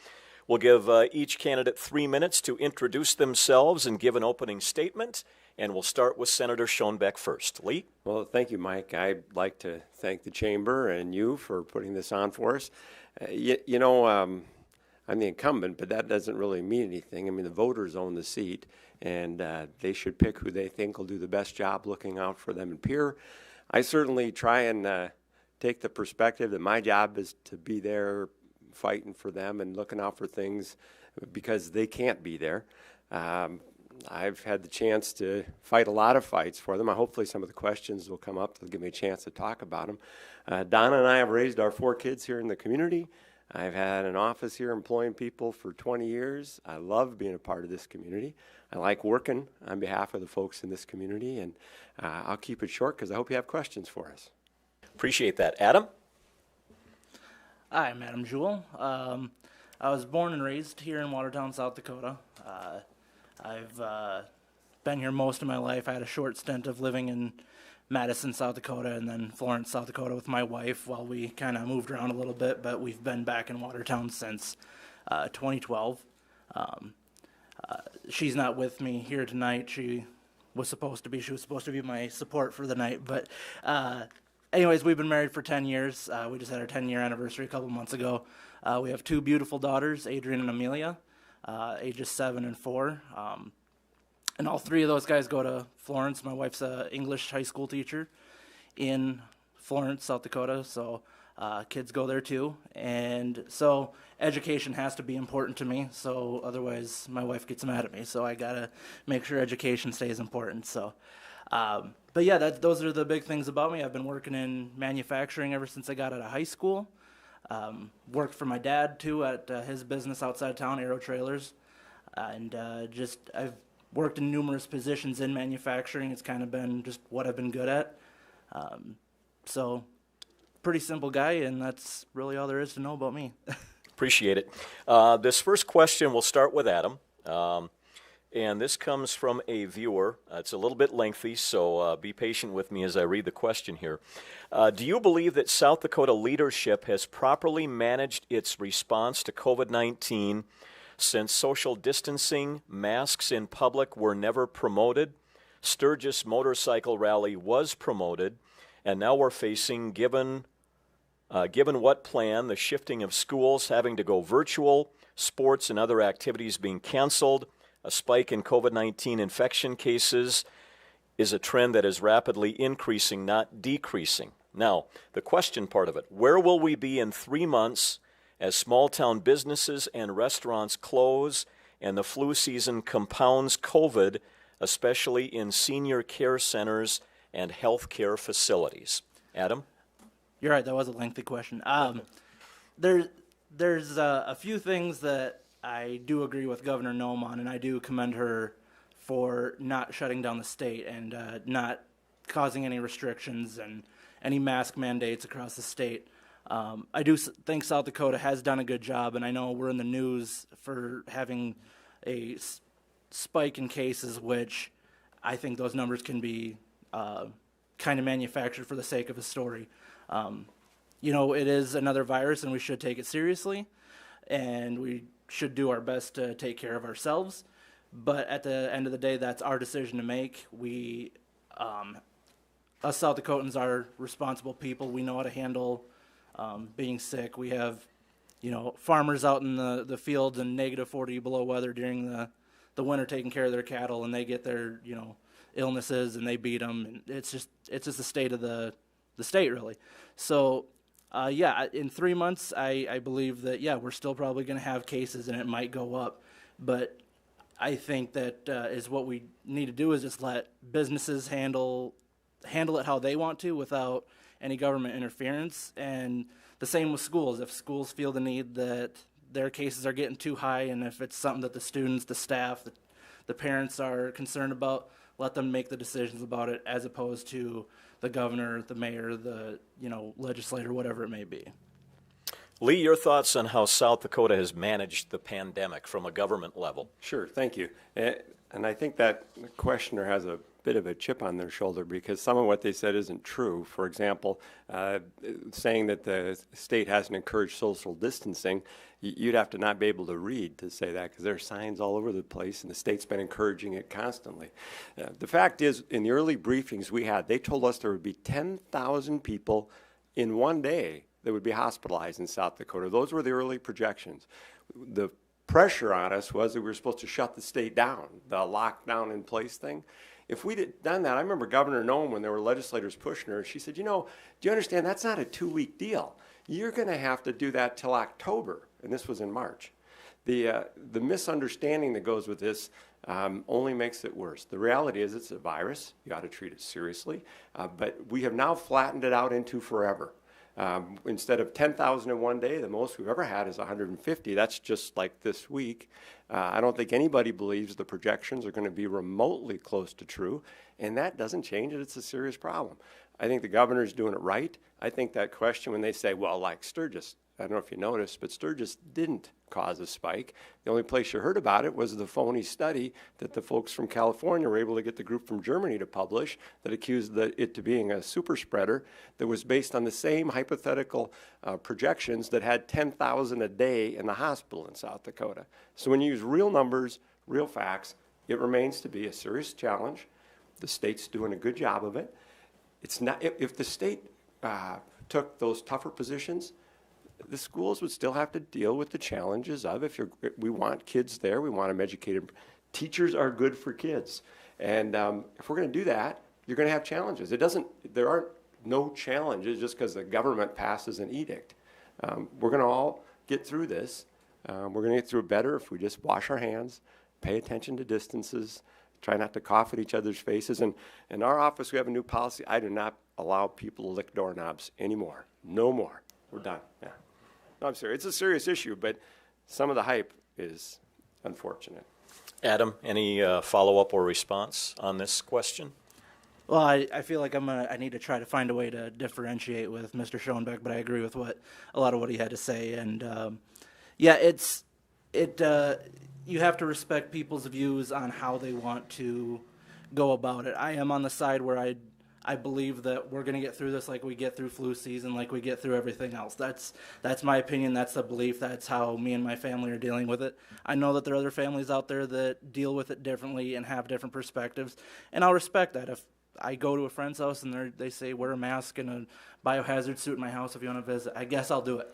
We'll give each candidate 3 minutes to introduce themselves and give an opening statement. And we'll start with Senator Schoenbeck first. Lee? Well, thank you, Mike. I'd like to thank the Chamber and you for putting this on for us. I'm the incumbent, but that doesn't really mean anything. I mean, the voters own the seat, and they should pick who they think will do the best job looking out for them and peer. I certainly try and take the perspective that my job is to be there fighting for them and looking out for things because they can't be there. I've had the chance to fight a lot of fights for them. Hopefully some of the questions will come up. They'll give me a chance to talk about them. Donna and I have raised our 4 kids here in the community. I've had an office here employing people for 20 years. I love being a part of this community. I like working on behalf of the folks in this community, and I'll keep it short because I hope you have questions for us. Appreciate that. Adam? Hi, I'm Adam Jewell. I was born and raised here in Watertown, South Dakota. I've been here most of my life. I had a short stint of living in Madison, South Dakota, and then Florence, South Dakota with my wife while we kind of moved around a little bit, but we've been back in Watertown since 2012. She's not with me here tonight. She was supposed to be my support for the night, but anyways, we've been married for 10 years. We just had our 10-year anniversary a couple months ago. We have 2 beautiful daughters, Adrian and Amelia, ages 7 and 4. And all 3 of those guys go to Florence. My wife's an English high school teacher in Florence, South Dakota, so kids go there too. And so education has to be important to me, so otherwise my wife gets mad at me, so I gotta make sure education stays important. So but yeah, those are the big things about me. I've been working in manufacturing ever since I got out of high school. Worked for my dad too at his business outside of town, Aero Trailers, and I've worked in numerous positions in manufacturing. It's kind of been just what I've been good at. So pretty simple guy, and that's really all there is to know about me. Appreciate it. This first question, we'll start with Adam. And this comes from a viewer. It's a little bit lengthy, so be patient with me as I read the question here. Do you believe that South Dakota leadership has properly managed its response to COVID-19 since social distancing, masks in public were never promoted, Sturgis Motorcycle Rally was promoted, and now we're facing, given what plan, the shifting of schools having to go virtual, sports and other activities being canceled, a spike in COVID-19 infection cases is a trend that is rapidly increasing, not decreasing. Now, the question part of it, where will we be in 3 months as small-town businesses and restaurants close and the flu season compounds COVID, especially in senior care centers and health care facilities? Adam? You're right, that was a lengthy question. There's a few things that I do agree with Governor Noem on, and I do commend her for not shutting down the state and not causing any restrictions and any mask mandates across the state. I do think South Dakota has done a good job, and I know we're in the news for having a spike in cases, which I think those numbers can be kind of manufactured for the sake of a story. It is another virus, and we should take it seriously, and we should do our best to take care of ourselves. But at the end of the day, that's our decision to make. Us South Dakotans are responsible people. We know how to handle being sick. We have, farmers out in the fields in negative 40 below weather during the winter taking care of their cattle, and they get their, illnesses and they beat them. And it's just the state of the state, really. So, in 3 months, I believe that, we're still probably going to have cases and it might go up. But I think that is what we need to do is just let businesses handle it how they want to without any government interference. And the same with schools. If schools feel the need that their cases are getting too high, and if it's something that the students, the staff, the parents are concerned about, let them make the decisions about it as opposed to the governor, the mayor, the legislator, whatever it may be. Lee, your thoughts on how South Dakota has managed the pandemic from a government level? Sure, thank you. And I think that the questioner has a bit of a chip on their shoulder because some of what they said isn't true. For example, saying that the state hasn't encouraged social distancing, you'd have to not be able to read to say that because there are signs all over the place and the state's been encouraging it constantly. The fact is, in the early briefings we had, they told us there would be 10,000 people in one day that would be hospitalized in South Dakota. Those were the early projections. The pressure on us was that we were supposed to shut the state down, the lockdown in place thing. If we'd had done that, I remember Governor Noem, when there were legislators pushing her, she said, you know, do you understand that's not a 2-week deal? You're going to have to do that till October, and this was in March. The misunderstanding that goes with this only makes it worse. The reality is it's a virus. You ought to treat it seriously, but we have now flattened it out into forever. Instead of 10,000 in one day, the most we've ever had is 150. That's just like this week. I don't think anybody believes the projections are going to be remotely close to true, and that doesn't change it. It's a serious problem. I think the governor's doing it right. I think that question when they say, well, like Sturgis, I don't know if you noticed, but Sturgis didn't cause a spike. The only place you heard about it was the phony study that the folks from California were able to get the group from Germany to publish that accused it to being a super spreader that was based on the same hypothetical projections that had 10,000 a day in the hospital in South Dakota. So when you use real numbers, real facts, it remains to be a serious challenge. The state's doing a good job of it. It's not, if the state took those tougher positions, the schools would still have to deal with the challenges of we want kids there, we want them educated. Teachers are good for kids. And if we're going to do that, you're going to have challenges. There aren't no challenges just because the government passes an edict. We're going to all get through this. We're going to get through it better if we just wash our hands, pay attention to distances, try not to cough at each other's faces. And in our office, we have a new policy. I do not allow people to lick doorknobs anymore. No more. We're done. Yeah. No, I'm serious. It's a serious issue, but some of the hype is unfortunate. Adam, any follow-up or response on this question? Well, I feel like I need to try to find a way to differentiate with Mr. Schoenbeck, but I agree with a lot of what he had to say. And yeah, you have to respect people's views on how they want to go about it. I am on the side where I believe that we're going to get through this like we get through flu season, like we get through everything else. That's my opinion. That's the belief. That's how me and my family are dealing with it. I know that there are other families out there that deal with it differently and have different perspectives, and I'll respect that. If I go to a friend's house and they say wear a mask and a biohazard suit in my house if you want to visit, I guess I'll do it,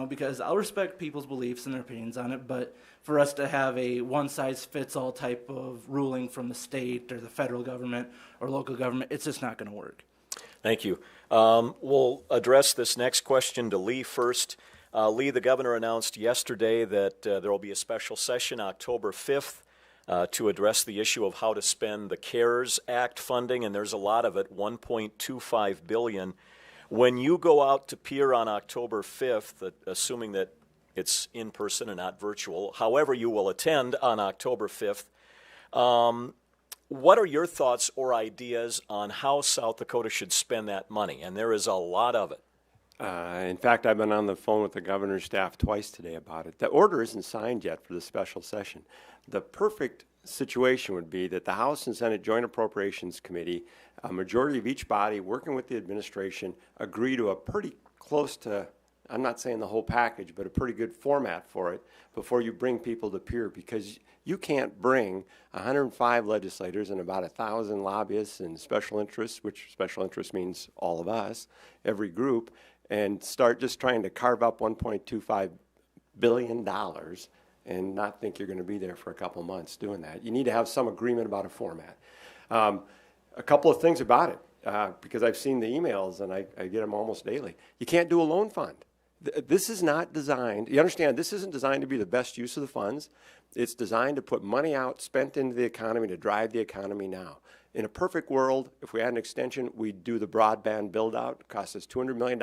because I'll respect people's beliefs and their opinions on it. But for us to have a one-size-fits-all type of ruling from the state or the federal government or local government, it's just not going to work. Thank you. We'll address this next question to Lee first. Lee, the governor announced yesterday that there will be a special session October 5th to address the issue of how to spend the CARES Act funding, and there's a lot of it, $1.25 billion. When you go out to peer on October 5th, assuming that it's in person and not virtual, however you will attend on October 5th, what are your thoughts or ideas on how South Dakota should spend that money? And there is a lot of it. In fact, I've been on the phone with the governor's staff twice today about it. The order isn't signed yet for the special session. The perfect situation would be that the House and Senate Joint Appropriations Committee, a majority of each body working with the administration, agree to a pretty close to, I'm not saying the whole package, but a pretty good format for it before you bring people to peer, because you can't bring 105 legislators and about 1,000 lobbyists and special interests, which special interest means all of us, every group, and start just trying to carve up $1.25 billion and not think you're going to be there for a couple months doing that. You need to have some agreement about a format. A couple of things about it, because I've seen the emails and I get them almost daily. You can't do a loan fund. This is not designed, you understand, this isn't designed to be the best use of the funds. It's designed to put money out, spent into the economy, to drive the economy now. In a perfect world, if we had an extension, we'd do the broadband build-out. It costs us $200 million,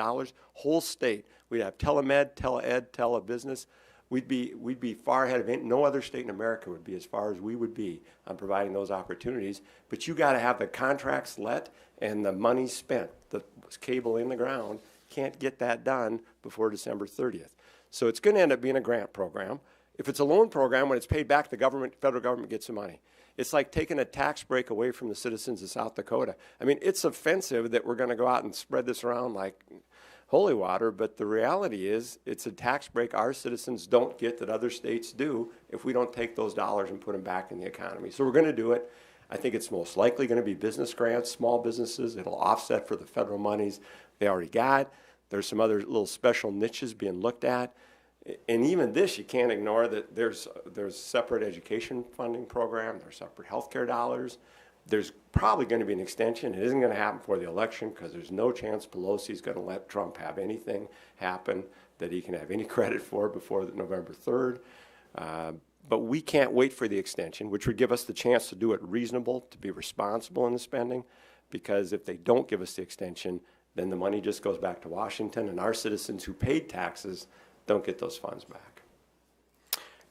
whole state. We'd have telemed, teleed, telebusiness. We'd be far ahead of no other state in America would be as far as we would be on providing those opportunities. But you got to have the contracts let and the money spent. The cable in the ground can't get that done before December 30th. So it's going to end up being a grant program. If it's a loan program, when it's paid back, the federal government gets the money. It's like taking a tax break away from the citizens of South Dakota. I mean, it's offensive that we're going to go out and spread this around like holy water, but the reality is it's a tax break our citizens don't get that other states do if we don't take those dollars and put them back in the economy. So we're going to do it. I think it's most likely going to be business grants, small businesses. It'll offset for the federal monies they already got. There's some other little special niches being looked at. And even this, you can't ignore that there's separate education funding program, there's separate healthcare dollars. There's probably going to be an extension. It isn't going to happen before the election because there's no chance Pelosi's going to let Trump have anything happen that he can have any credit for before November 3rd. But we can't wait for the extension, which would give us the chance to do it reasonable, to be responsible in the spending, because if they don't give us the extension, then the money just goes back to Washington, and our citizens who paid taxes don't get those funds back.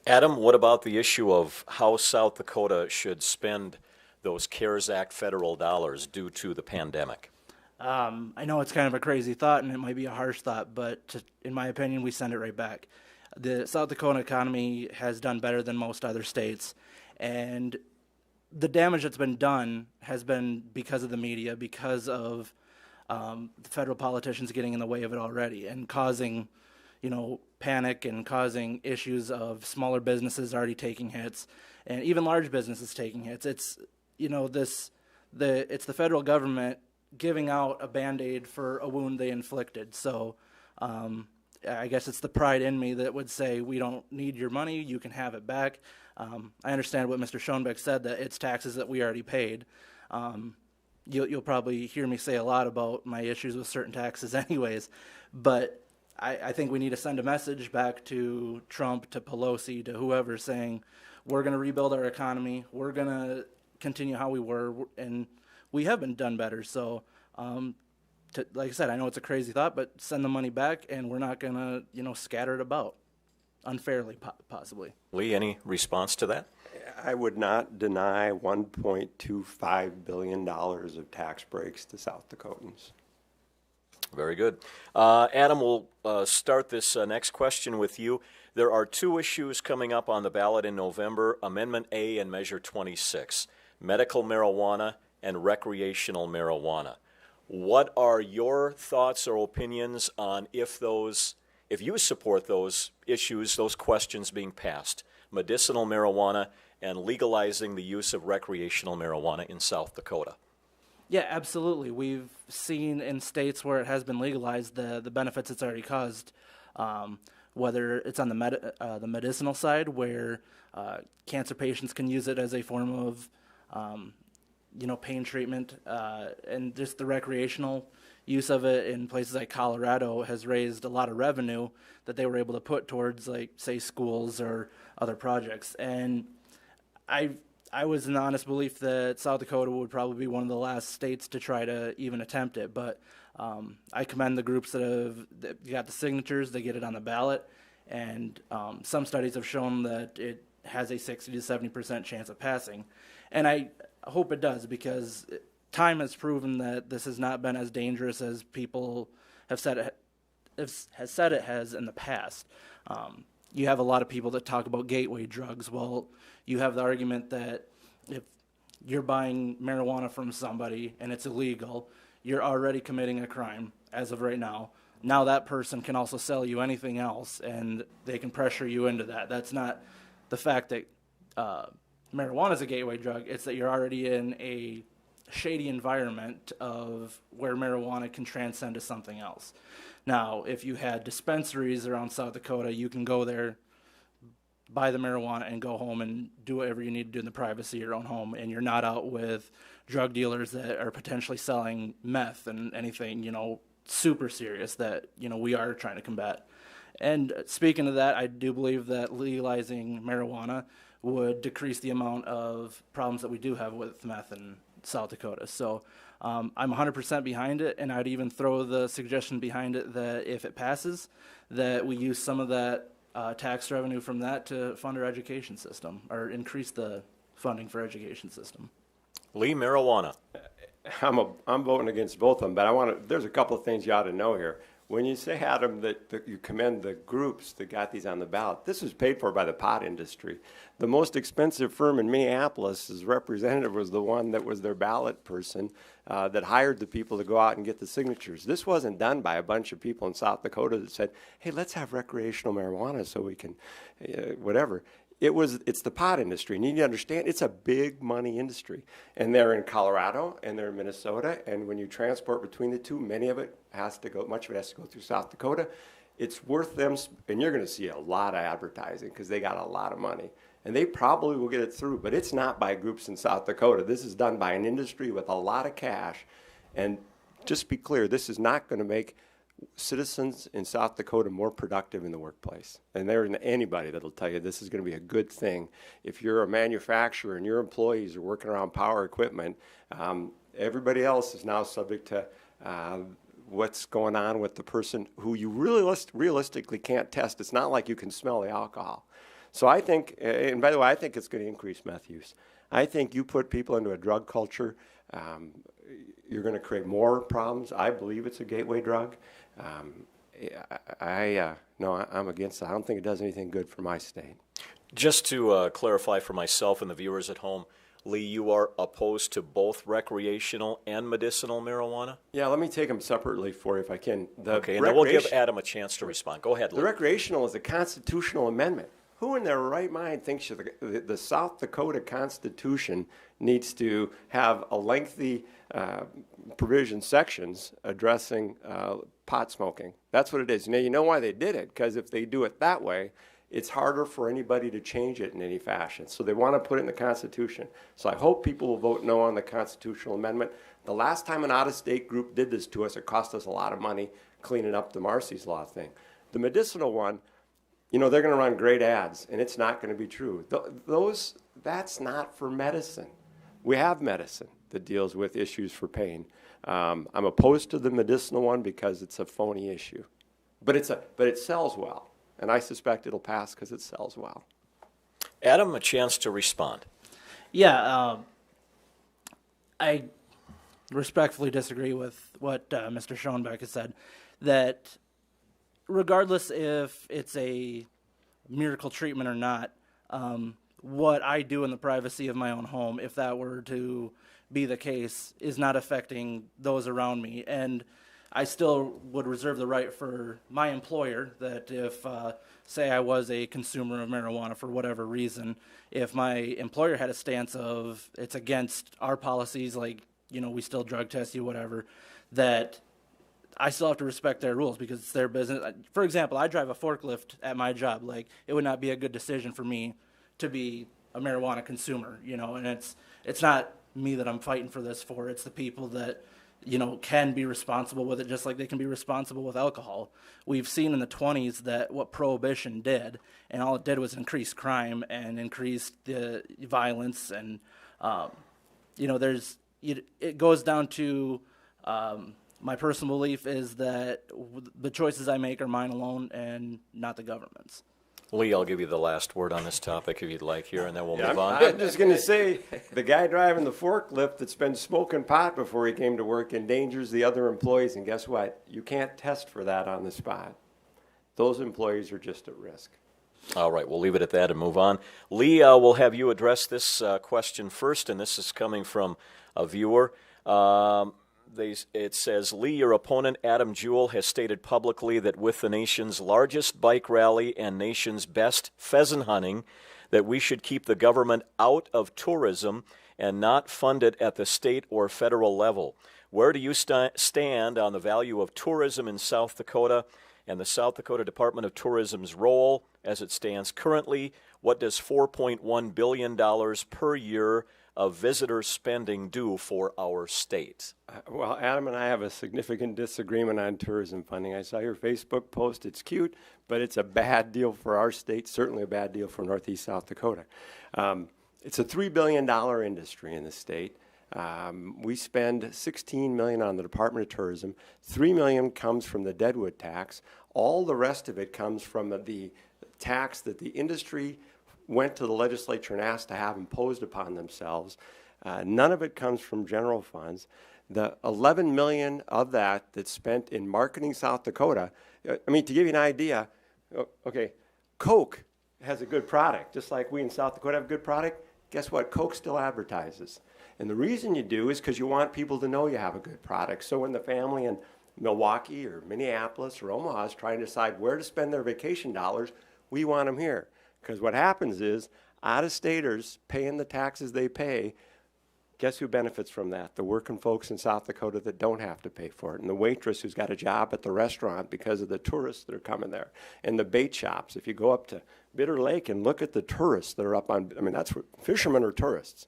Adam, what about the issue of how South Dakota should spend those CARES Act federal dollars due to the pandemic? I know it's kind of a crazy thought, and it might be a harsh thought, but in my opinion, we send it right back. The South Dakota economy has done better than most other states, and the damage that's been done has been because of the media, because of the federal politicians getting in the way of it already and causing, panic and causing issues of smaller businesses already taking hits and even large businesses taking hits. It's, it's the federal government giving out a Band-Aid for a wound they inflicted. So I guess it's the pride in me that would say, we don't need your money, you can have it back. I understand what Mr. Schoenbeck said, that it's taxes that we already paid. You'll probably hear me say a lot about my issues with certain taxes anyways, but I think we need to send a message back to Trump, to Pelosi, to whoever, saying we're going to rebuild our economy, we're going to continue how we were, and we have been done better. So, like I said, I know it's a crazy thought, but send the money back, and we're not going to, scatter it about unfairly, possibly. Lee, any response to that? I would not deny $1.25 billion of tax breaks to South Dakotans. Very good. Adam, we'll start this next question with you. There are two issues coming up on the ballot in November, Amendment A and Measure 26, medical marijuana and recreational marijuana. What are your thoughts or opinions on if you support those issues, those questions being passed, medicinal marijuana and legalizing the use of recreational marijuana in South Dakota? Yeah, absolutely. We've seen in states where it has been legalized the benefits it's already caused, whether it's on the medicinal side, where cancer patients can use it as a form of pain treatment, and just the recreational use of it in places like Colorado has raised a lot of revenue that they were able to put towards, like, say, schools or other projects. And I was in the honest belief that South Dakota would probably be one of the last states to try to even attempt it. But I commend the groups that got the signatures, they get it on the ballot. And some studies have shown that it has a 60 to 70% chance of passing. And I hope it does, because time has proven that this has not been as dangerous as people have said it has in the past. You have a lot of people that talk about gateway drugs. Well, you have the argument that if you're buying marijuana from somebody and it's illegal, you're already committing a crime as of right now. Now that person can also sell you anything else, and they can pressure you into that. That's not the fact that marijuana is a gateway drug. It's that you're already in a shady environment of where marijuana can transcend to something else. Now, if you had dispensaries around South Dakota, you can go there, buy the marijuana, and go home and do whatever you need to do in the privacy of your own home, and you're not out with drug dealers that are potentially selling meth and anything, super serious that, we are trying to combat. And speaking of that, I do believe that legalizing marijuana would decrease the amount of problems that we do have with meth in South Dakota. So I'm 100% behind it, and I'd even throw the suggestion behind it that if it passes, that we use some of that tax revenue from that to fund our education system, or increase the funding for education system. Lee, marijuana. I'm voting against both of them, but there's a couple of things you ought to know here. when you say, Adam, that you commend the groups that got these on the ballot, this was paid for by the pot industry. The most expensive firm in Minneapolis' representative was the one that was their ballot person that hired the people to go out and get the signatures. This wasn't done by a bunch of people in South Dakota that said, hey, let's have recreational marijuana so we can, whatever. It's the pot industry. And you need to understand, it's a big money industry. And they're in Colorado and they're in Minnesota. And when you transport between the two, much of it has to go through South Dakota. It's worth them, and you're going to see a lot of advertising because they got a lot of money. And they probably will get it through, but it's not by groups in South Dakota. This is done by an industry with a lot of cash. And just be clear, this is not going to make citizens in South Dakota more productive in the workplace. And there isn't anybody that'll tell you this is going to be a good thing. If you're a manufacturer and your employees are working around power equipment, everybody else is now subject to what's going on with the person who you realistically can't test. It's not like you can smell the alcohol. So I think, and by the way, I think it's going to increase meth use. I think you put people into a drug culture, you're going to create more problems. I believe it's a gateway drug. No, I'm against it. I don't think it does anything good for my state. Just to clarify for myself and the viewers at home, Lee, you are opposed to both recreational and medicinal marijuana? Yeah, let me take them separately for you if I can. Okay, and then we'll give Adam a chance to respond. Go ahead, Lee. The recreational is a constitutional amendment. Who in their right mind thinks the South Dakota Constitution needs to have a lengthy provision sections addressing pot smoking? That's what it is. Now, you know why they did it? Because if they do it that way, it's harder for anybody to change it in any fashion. So they want to put it in the Constitution. So I hope people will vote no on the constitutional amendment. The last time an out-of-state group did this to us, it cost us a lot of money cleaning up the Marcy's Law thing. The medicinal one, you know, they're going to run great ads, and it's not going to be true. That's not for medicine. We have medicine that deals with issues for pain. I'm opposed to the medicinal one because it's a phony issue. But it sells well, and I suspect it'll pass because it sells well. Adam, a chance to respond. Yeah, I respectfully disagree with what Mr. Schoenbeck has said, that regardless if it's a miracle treatment or not, what I do in the privacy of my own home, if that were to be the case, is not affecting those around me. And I still would reserve the right for my employer that if, say I was a consumer of marijuana for whatever reason, if my employer had a stance of it's against our policies, like, you know, we still drug test you, whatever, that I still have to respect their rules because it's their business. For example, I drive a forklift at my job. Like, it would not be a good decision for me to be a marijuana consumer, you know, and it's not me that I'm fighting for this for. It's the people that, you know, can be responsible with it just like they can be responsible with alcohol. We've seen in the 20s that what Prohibition did, and all it did was increase crime and increase the violence. And, you know, it goes down to my personal belief is that the choices I make are mine alone and not the government's. Lee, I'll give you the last word on this topic if you'd like here, and then we'll move on. I'm just going to say the guy driving the forklift that's been smoking pot before he came to work endangers the other employees, and guess what? You can't test for that on the spot. Those employees are just at risk. All right, we'll leave it at that and move on. Lee, we'll have you address this question first, and this is coming from a viewer. It says, Lee, your opponent, Adam Jewell, has stated publicly that with the nation's largest bike rally and nation's best pheasant hunting, that we should keep the government out of tourism and not fund it at the state or federal level. Where do you stand on the value of tourism in South Dakota and the South Dakota Department of Tourism's role as it stands currently? What does $4.1 billion per year of visitor spending do for our state? Well, Adam and I have a significant disagreement on tourism funding. I saw your Facebook post. It's cute, but it's a bad deal for our state, certainly a bad deal for Northeast South Dakota. It's a $3 billion industry in the state. We spend $16 million on the Department of Tourism. $3 million comes from the Deadwood tax. All the rest of it comes from the tax that the industry went to the legislature and asked to have imposed upon themselves. None of it comes from general funds. The 11 million of that's spent in marketing South Dakota. I mean, to give you an idea, okay, Coke has a good product, just like we in South Dakota have a good product. Guess what? Coke still advertises. And the reason you do is because you want people to know you have a good product. So when the family in Milwaukee or Minneapolis or Omaha is trying to decide where to spend their vacation dollars, we want them here. Because what happens is out-of-staters paying the taxes they pay, guess who benefits from that? The working folks in South Dakota that don't have to pay for it. And the waitress who's got a job at the restaurant because of the tourists that are coming there. And the bait shops. If you go up to Bitter Lake and look at the tourists that are up on, I mean, that's what fishermen are tourists.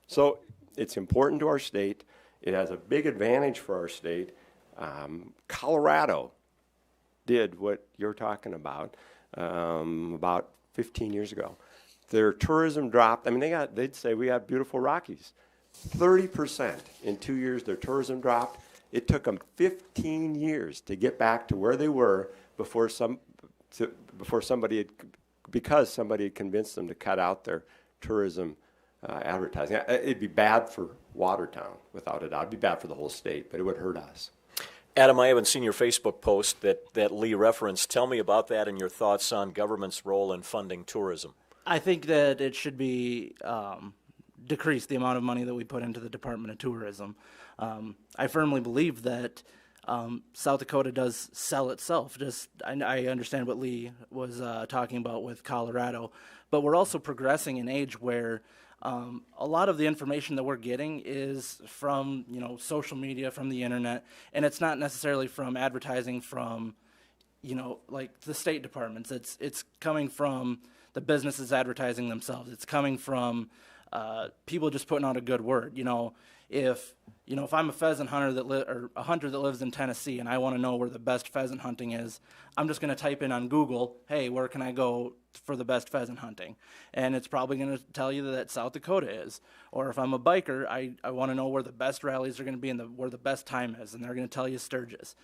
So it's important to our state. It has a big advantage for our state. Colorado did what you're talking about 15 years ago. Their tourism dropped. I mean, they'd say we got beautiful Rockies. 30% in 2 years their tourism dropped. It took them 15 years to get back to where they were because somebody had convinced them to cut out their tourism advertising. It'd be bad for Watertown, without a doubt. It'd be bad for the whole state, but it would hurt us. Adam, I haven't seen your Facebook post that Lee referenced. Tell me about that and your thoughts on government's role in funding tourism. I think that it should be decrease the amount of money that we put into the Department of Tourism. I firmly believe that South Dakota does sell itself. I understand what Lee was talking about with Colorado, but we're also progressing in age where a lot of the information that we're getting is from social media, from the internet, and it's not necessarily from advertising from like the state departments. It's coming from the businesses advertising themselves. It's coming from people just putting out a good word. If I'm a pheasant hunter or a hunter that lives in Tennessee and I want to know where the best pheasant hunting is, I'm just going to type in on Google, hey, where can I go for the best pheasant hunting? And it's probably going to tell you that South Dakota is. Or if I'm a biker, I want to know where the best rallies are going to be and where the best time is, and they're going to tell you Sturgis.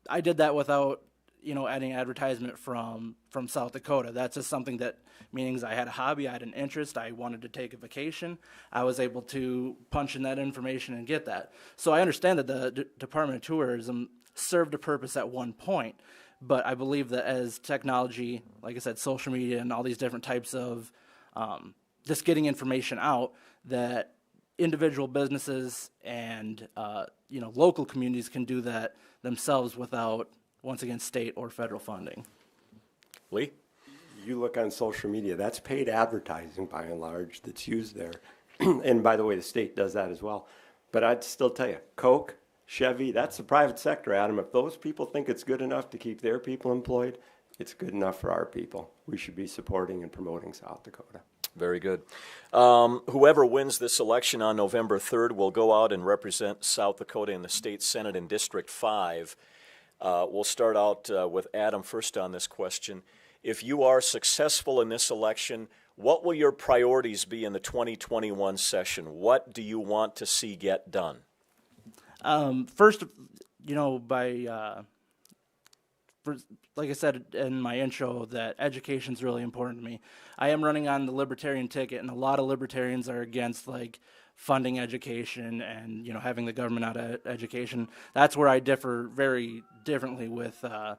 I did that without adding advertisement from South Dakota. That's just something that, meaning I had a hobby, I had an interest, I wanted to take a vacation. I was able to punch in that information and get that. So I understand that the Department of Tourism served a purpose at one point, but I believe that as technology, like I said, social media and all these different types of just getting information out, that individual businesses and local communities can do that themselves without, once again, state or federal funding. Lee? You look on social media, that's paid advertising by and large that's used there. And by the way, the state does that as well. But I'd still tell you, Coke, Chevy, that's the private sector, Adam. If those people think it's good enough to keep their people employed, it's good enough for our people. We should be supporting and promoting South Dakota. Very good. Whoever wins this election on November 3rd will go out and represent South Dakota in the state Senate in District 5. We'll start out with Adam first on this question. If you are successful in this election, what will your priorities be in the 2021 session? What do you want to see get done? First, like I said in my intro, that education is really important to me. I am running on the libertarian ticket, and a lot of libertarians are against funding education and having the government out of education. That's where I differ very differently with the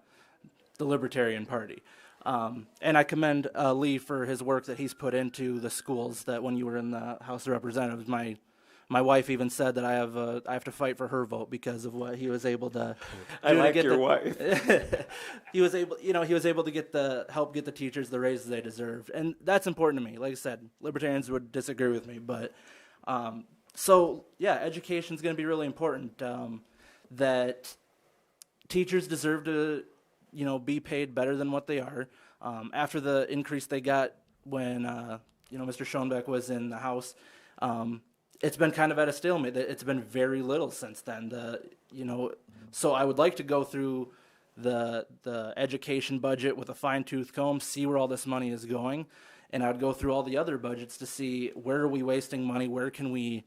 Libertarian Party. And I commend Lee for his work that he's put into the schools. That when you were in the House of Representatives, my wife even said that I have to fight for her vote because of what he was able to do. I like your wife. He was able to help get the teachers the raises they deserved, and that's important to me. Like I said, libertarians would disagree with me, but education is going to be really important. That teachers deserve to be paid better than what they are. After the increase they got when Mr. Schoenbeck was in the House, it's been kind of at a stalemate. It's been very little since then. So I would like to go through the education budget with a fine-tooth comb, see where all this money is going, and I'd go through all the other budgets to see where are we wasting money, where can we,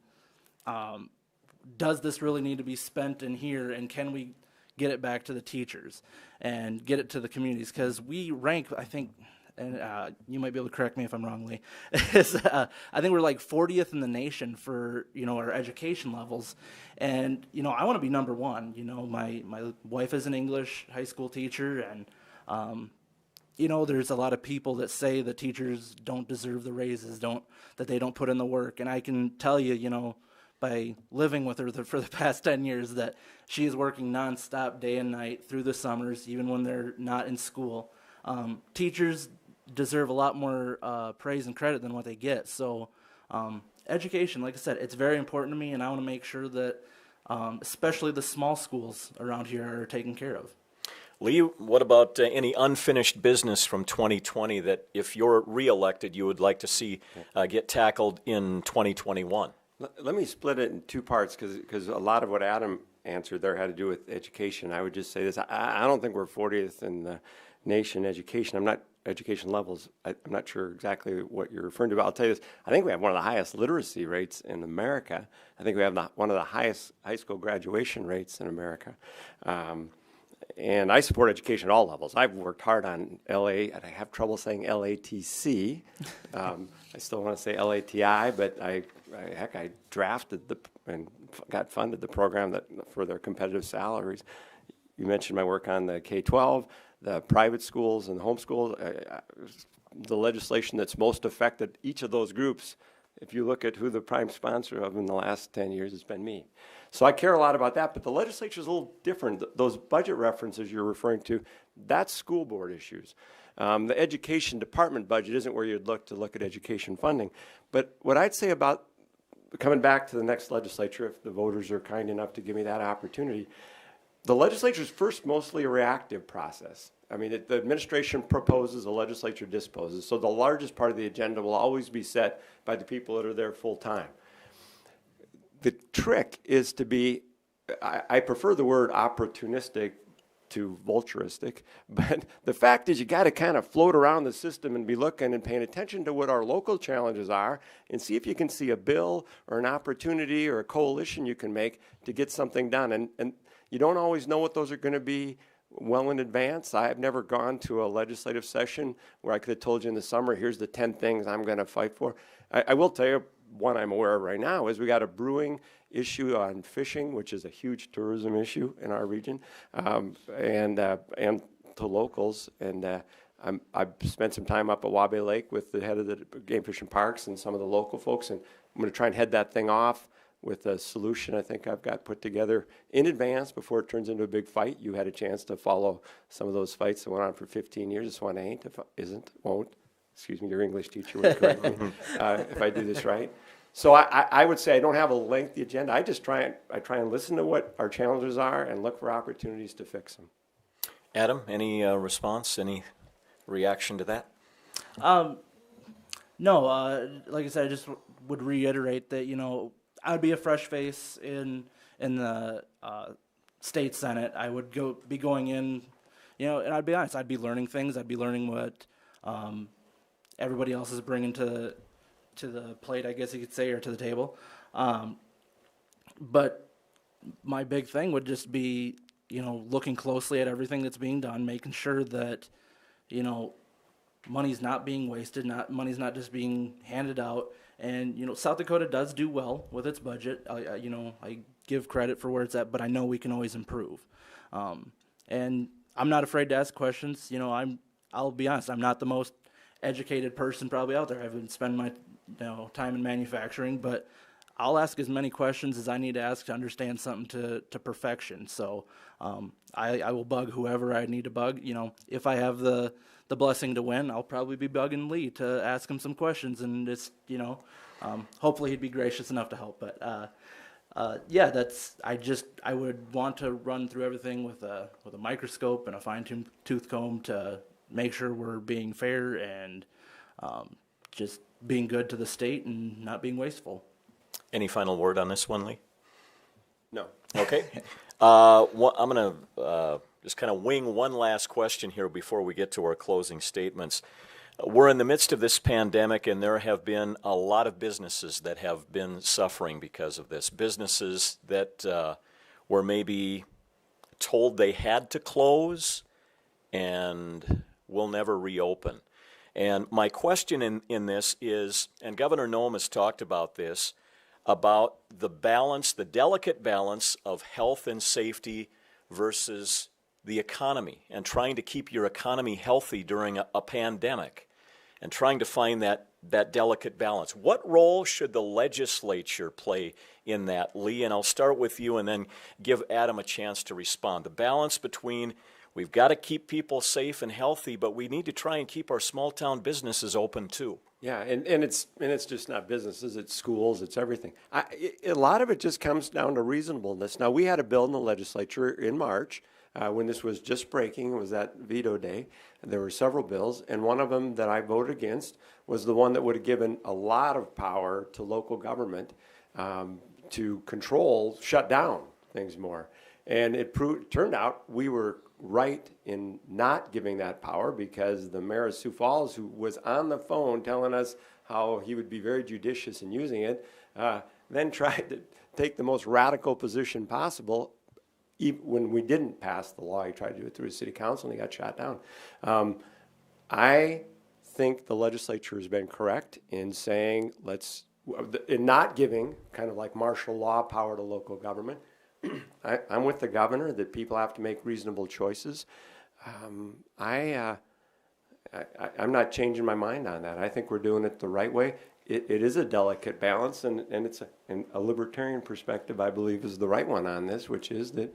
does this really need to be spent in here, and can we get it back to the teachers and get it to the communities? Because we rank, I think, and you might be able to correct me if I'm wrong, Lee, is I think we're like 40th in the nation for, our education levels. And, I want to be number one. My wife is an English high school teacher, and, there's a lot of people that say that teachers don't deserve the raises, that they don't put in the work. And I can tell you, by living with her for the past 10 years, that she is working nonstop day and night through the summers, even when they're not in school. Teachers deserve a lot more praise and credit than what they get. So education, like I said, it's very important to me, and I want to make sure that especially the small schools around here are taken care of. Lee, what about any unfinished business from 2020 that if you're reelected you would like to see get tackled in 2021? Let me split it in two parts because a lot of what Adam answered there had to do with education. I would just say this. I don't think we're 40th in the nation education. Education levels. I'm not sure exactly what you're referring to, but I'll tell you this. I think we have one of the highest literacy rates in America. I think we have one of the highest high school graduation rates in America. And I support education at all levels. I've worked hard on LA, and I have trouble saying LATC. I still want to say LATI, but I drafted and got funded the program for their competitive salaries. You mentioned my work on the K-12, the private schools and the homeschools. The legislation that's most affected each of those groups, if you look at who the prime sponsor of in the last 10 years, has been me. So I care a lot about that, but the legislature is a little different. Those budget references you're referring to, that's school board issues. The education department budget isn't where you'd look at education funding. But what I'd say about coming back to the next legislature, if the voters are kind enough to give me that opportunity, the legislature is first mostly a reactive process. I mean, the administration proposes, the legislature disposes. So the largest part of the agenda will always be set by the people that are there full time. The trick is to be, I prefer the word opportunistic to vulturistic, but the fact is you got to kind of float around the system and be looking and paying attention to what our local challenges are and see if you can see a bill or an opportunity or a coalition you can make to get something done. And you don't always know what those are going to be well in advance. I have never gone to a legislative session where I could have told you in the summer, here's the 10 things I'm going to fight for. I will tell you, one I'm aware of right now is we got a brewing issue on fishing, which is a huge tourism issue in our region, and to locals. And I've spent some time up at Wabe Lake with the head of the Game Fish and Parks and some of the local folks, and I'm going to try and head that thing off with a solution I think I've got put together in advance before it turns into a big fight. You had a chance to follow some of those fights that went on for 15 years. This one ain't, if won't. Excuse me, your English teacher would correct me if I do this right. So I would say I don't have a lengthy agenda. I try and listen to what our challenges are and look for opportunities to fix them. Adam, any response, any reaction to that? No, like I said, I just would reiterate that, I'd be a fresh face in the state senate. I would be going in, and I'd be honest, I'd be learning things. I'd be learning what everybody else is bringing to the plate, I guess you could say, or to the table. But my big thing would just be, looking closely at everything that's being done, making sure that, money's not being wasted, money's not just being handed out. And, South Dakota does do well with its budget. I give credit for where it's at, but I know we can always improve. And I'm not afraid to ask questions. I'll be honest, I'm not the most educated person probably out there. I've been spending my time in manufacturing, but I'll ask as many questions as I need to ask to understand something to perfection. So I will bug whoever I need to bug. If I have the blessing to win, I'll probably be bugging Lee to ask him some questions, and just hopefully he'd be gracious enough to help. But I would want to run through everything with a microscope and a fine-tooth comb to make sure we're being fair and just being good to the state and not being wasteful. Any final word on this one, Lee? No. Okay. I'm going to just kind of wing one last question here before we get to our closing statements. We're in the midst of this pandemic, and there have been a lot of businesses that have been suffering because of this. Businesses that were maybe told they had to close and will never reopen. And my question in this is, and Governor Noem has talked about this, about the balance, the delicate balance of health and safety versus the economy, and trying to keep your economy healthy during a pandemic, and trying to find that delicate balance. What role should the legislature play in that, Lee? And I'll start with you and then give Adam a chance to respond. The balance between we've got to keep people safe and healthy, but we need to try and keep our small town businesses open too. Yeah, and it's just not businesses, it's schools, it's everything. A lot of it just comes down to reasonableness. Now, we had a bill in the legislature in March when this was just breaking. It was that veto day. There were several bills, and one of them that I voted against was the one that would have given a lot of power to local government to control, shut down things more. And it turned out we were right in not giving that power, because the mayor of Sioux Falls, who was on the phone telling us how he would be very judicious in using it, then tried to take the most radical position possible. Even when we didn't pass the law, he tried to do it through the city council and he got shot down. I think the legislature has been correct in saying in not giving kind of like martial law power to local government. I'm with the governor that people have to make reasonable choices. I'm not changing my mind on that. I think we're doing it the right way. It is a delicate balance, and it's a libertarian perspective, I believe, is the right one on this, which is that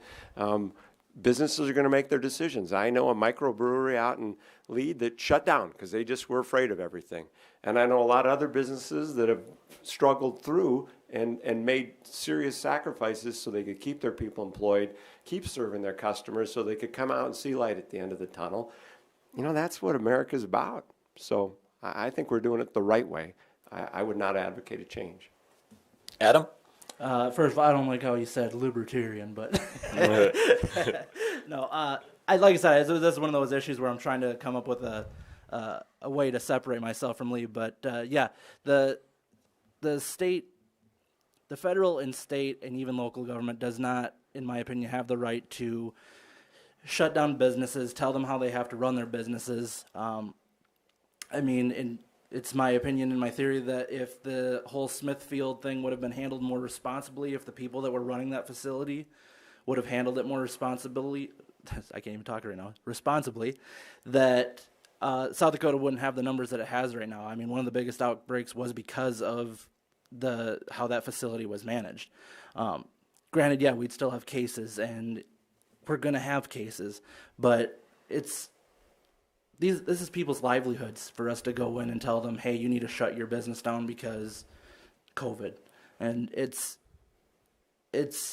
businesses are going to make their decisions. I know a microbrewery out in Lead that shut down because they just were afraid of everything. And I know a lot of other businesses that have struggled through and made serious sacrifices so they could keep their people employed, keep serving their customers, so they could come out and see light at the end of the tunnel. You know, that's what America's about. So I think we're doing it the right way. I would not advocate a change. Adam? First of all, I don't like how you said libertarian, but no. Like I said, this is one of those issues where I'm trying to come up with a way to separate myself from Lee. But yeah, the state, the federal and state and even local government does not, in my opinion, have the right to shut down businesses, tell them how they have to run their businesses. I mean, it's my opinion and my theory that if the whole Smithfield thing would have been handled more responsibly, if the people that were running that facility would have handled it more responsibly, I can't even talk right now, responsibly, that South Dakota wouldn't have the numbers that it has right now. I mean, one of the biggest outbreaks was because of how that facility was managed. Granted, yeah, we'd still have cases, and we're going to have cases, but this is people's livelihoods for us to go in and tell them, hey, you need to shut your business down because COVID. And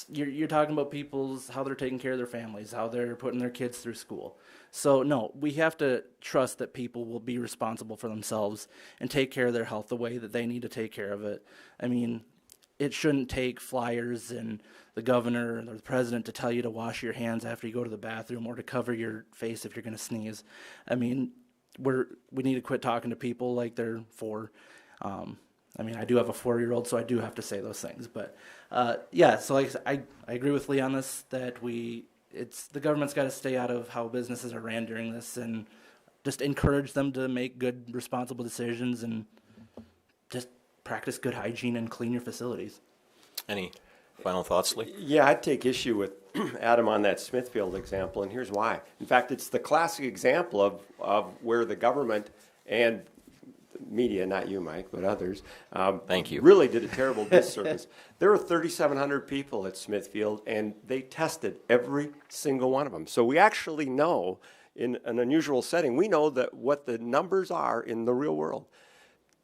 you're talking about how they're taking care of their families, how they're putting their kids through school. So no, we have to trust that people will be responsible for themselves and take care of their health the way that they need to take care of it. I mean, it shouldn't take flyers and the governor or the president to tell you to wash your hands after you go to the bathroom or to cover your face if you're going to sneeze. I mean, we need to quit talking to people like they're four. I mean, I do have a 4-year-old, so I do have to say those things. But yeah, so like I agree with Lee on this, that the government's got to stay out of how businesses are ran during this and just encourage them to make good, responsible decisions and just practice good hygiene and clean your facilities. Any final thoughts, Lee? Yeah, I'd take issue with Adam on that Smithfield example, and here's why. In fact, it's the classic example of where the government and media, not you, Mike, but others, Thank you, really did a terrible disservice. There were 3,700 people at Smithfield, and they tested every single one of them. So we actually know, in an unusual setting, we know that what the numbers are in the real world.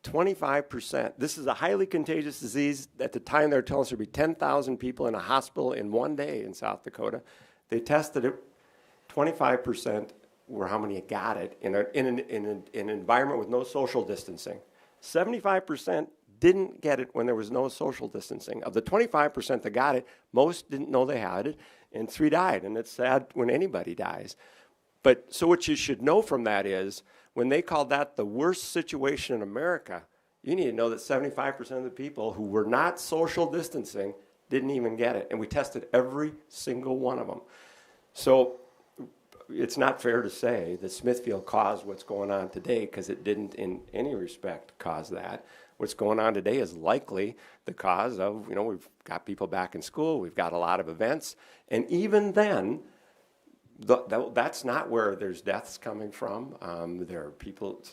25%. This is a highly contagious disease. At the time, they were telling us there'd be 10,000 people in a hospital in one day in South Dakota. They tested it. 25% were how many got it in an environment with no social distancing. 75% didn't get it when there was no social distancing. Of the 25% that got it, most didn't know they had it, and 3 died. And it's sad when anybody dies. But so what you should know from that is, when they called that the worst situation in America, you need to know that 75% of the people who were not social distancing didn't even get it. And we tested every single one of them. So it's not fair to say that Smithfield caused what's going on today, because it didn't in any respect cause that. What's going on today is likely the cause of, we've got people back in school, we've got a lot of events, and even then, that's not where there's deaths coming from. There are people,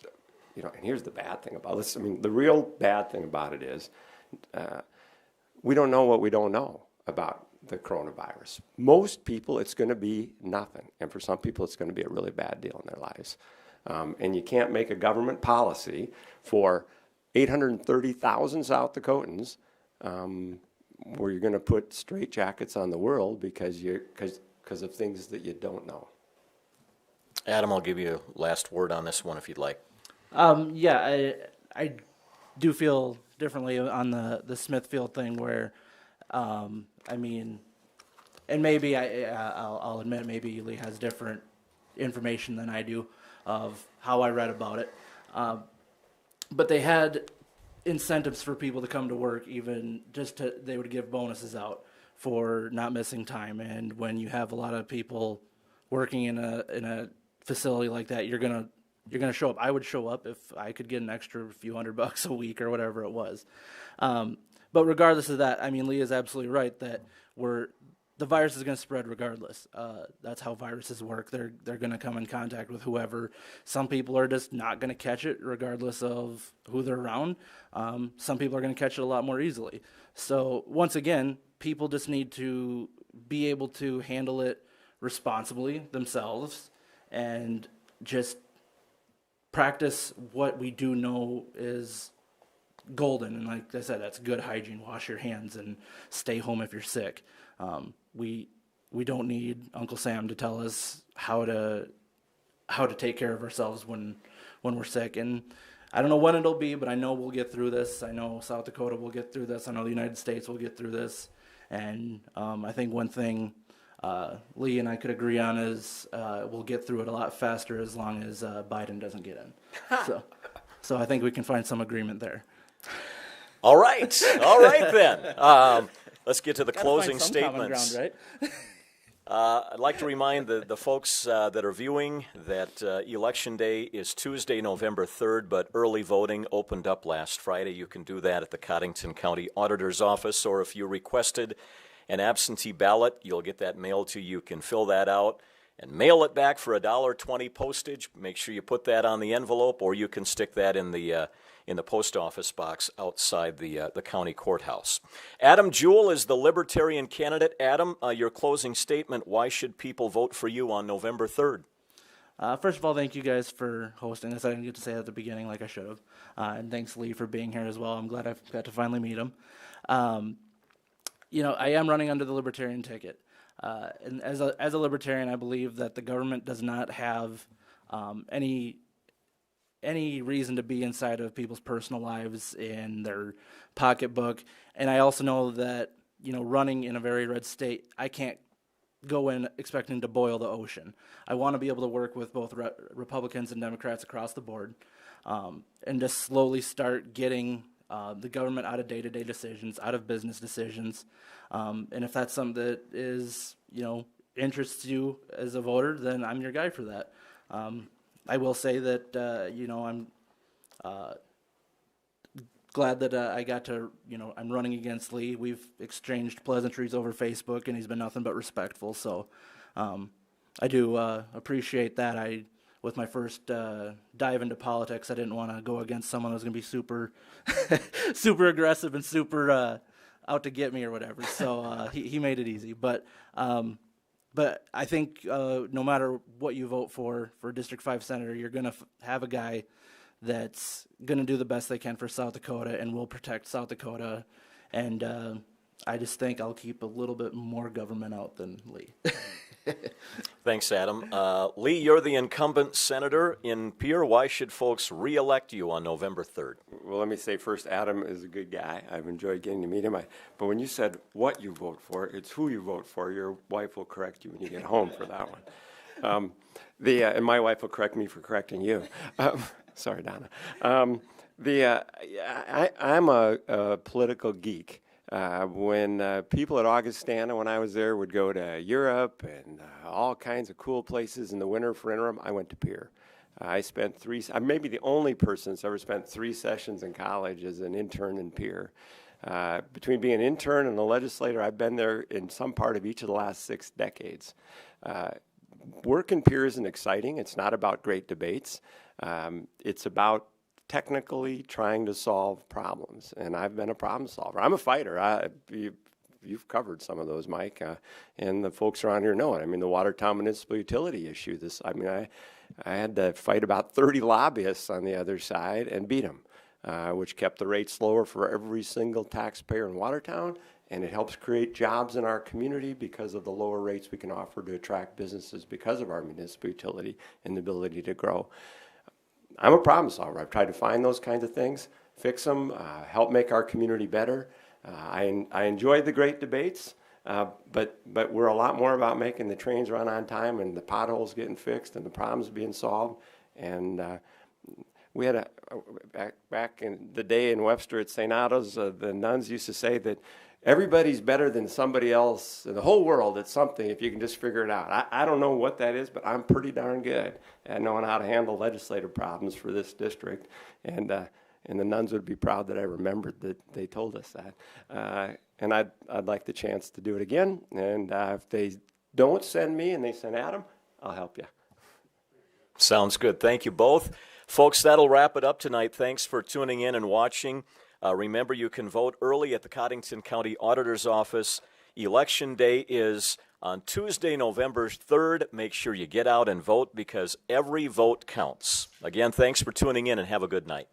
and here's the bad thing about this. I mean, the real bad thing about it is we don't know what we don't know about the coronavirus. Most people, it's going to be nothing. And for some people, it's going to be a really bad deal in their lives. And you can't make a government policy for 830,000 South Dakotans where you're going to put straitjackets on the world because of things that you don't know. Adam, I'll give you a last word on this one if you'd like. Yeah, I do feel differently on the Smithfield thing where, and maybe I'll admit maybe Lee has different information than I do of how I read about it. But they had incentives for people to come to work, even they would give bonuses out for not missing time. And when you have a lot of people working in a facility like that, you're gonna show up. I would show up if I could get an extra few $100 a week or whatever it was. But regardless of that, Lee is absolutely right that the virus is going to spread regardless. That's how viruses work. They're going to come in contact with whoever. Some people are just not going to catch it regardless of who they're around. Some people are going to catch it a lot more easily. So once again, people just need to be able to handle it responsibly themselves and just practice what we do know is golden. And like I said, that's good hygiene. Wash your hands and stay home if you're sick. We don't need Uncle Sam to tell us how to take care of ourselves when we're sick. And I don't know when it'll be, but I know we'll get through this. I know South Dakota will get through this. I know the United States will get through this. And I think one thing Lee and I could agree on is we'll get through it a lot faster as long as Biden doesn't get in. So I think we can find some agreement there. All right then. Let's get to the closing statements. Ground, right? I'd like to remind the folks that are viewing that Election Day is Tuesday, November 3rd, but early voting opened up last Friday. You can do that at the Cottington County Auditor's Office, or if you requested an absentee ballot, you'll get that mailed to you. You can fill that out and mail it back for $1.20 postage. Make sure you put that on the envelope, or you can stick that in the post office box outside the county courthouse. Adam Jewell is the Libertarian candidate. Adam, your closing statement, why should people vote for you on November 3rd? First of all, thank you guys for hosting this. I didn't get to say it at the beginning like I should have. And thanks, Lee, for being here as well. I'm glad I got to finally meet him. I am running under the Libertarian ticket. And as a Libertarian, I believe that the government does not have any reason to be inside of people's personal lives in their pocketbook. And I also know that, running in a very red state, I can't go in expecting to boil the ocean. I want to be able to work with both Republicans and Democrats across the board and just slowly start getting the government out of day-to-day decisions, out of business decisions. And if that's something that is, interests you as a voter, then I'm your guy for that. I will say that, I'm glad that I got to, I'm running against Lee. We've exchanged pleasantries over Facebook, and he's been nothing but respectful. So I do appreciate that. With my first dive into politics, I didn't want to go against someone who was going to be super, super aggressive and super out to get me or whatever. So he made it easy. But I think no matter what you vote for District 5 Senator, you're going to have a guy that's going to do the best they can for South Dakota and will protect South Dakota. And I just think I'll keep a little bit more government out than Lee. Thanks, Adam. Lee, you're the incumbent senator in Pierre. Why should folks re-elect you on November 3rd? Well, let me say first, Adam is a good guy. I've enjoyed getting to meet him. But when you said what you vote for, it's who you vote for. Your wife will correct you when you get home for that one. And my wife will correct me for correcting you. Sorry, Donna. I'm a political geek. When people at Augustana, when I was there, would go to Europe and all kinds of cool places in the winter for interim, I went to Pier. I spent I'm maybe the only person that's ever spent 3 sessions in college as an intern in Pier. Between being an intern and a legislator, I've been there in some part of each of the last 6 decades. Work in Pier isn't exciting. It's not about great debates. It's about technically trying to solve problems, and I've been a problem solver. I'm a fighter. You've covered some of those, Mike, and the folks around here know it. I mean, the Watertown municipal utility issue. I had to fight about 30 lobbyists on the other side and beat them, which kept the rates lower for every single taxpayer in Watertown, and it helps create jobs in our community because of the lower rates we can offer to attract businesses because of our municipal utility and the ability to grow. I'm a problem solver. I've tried to find those kinds of things, fix them, help make our community better. I enjoyed the great debates, but we're a lot more about making the trains run on time and the potholes getting fixed and the problems being solved. And we had back in the day in Webster at St. Otto's, the nuns used to say that everybody's better than somebody else in the whole world at something if you can just figure it out. I don't know what that is, but I'm pretty darn good at knowing how to handle legislative problems for this district. And the nuns would be proud that I remembered that they told us that. And I'd like the chance to do it again. And if they don't send me and they send Adam, I'll help you. Sounds good. Thank you both. Folks, that'll wrap it up tonight. Thanks for tuning in and watching. Remember, you can vote early at the Cottington County Auditor's Office. Election Day is on Tuesday, November 3rd. Make sure you get out and vote because every vote counts. Again, thanks for tuning in and have a good night.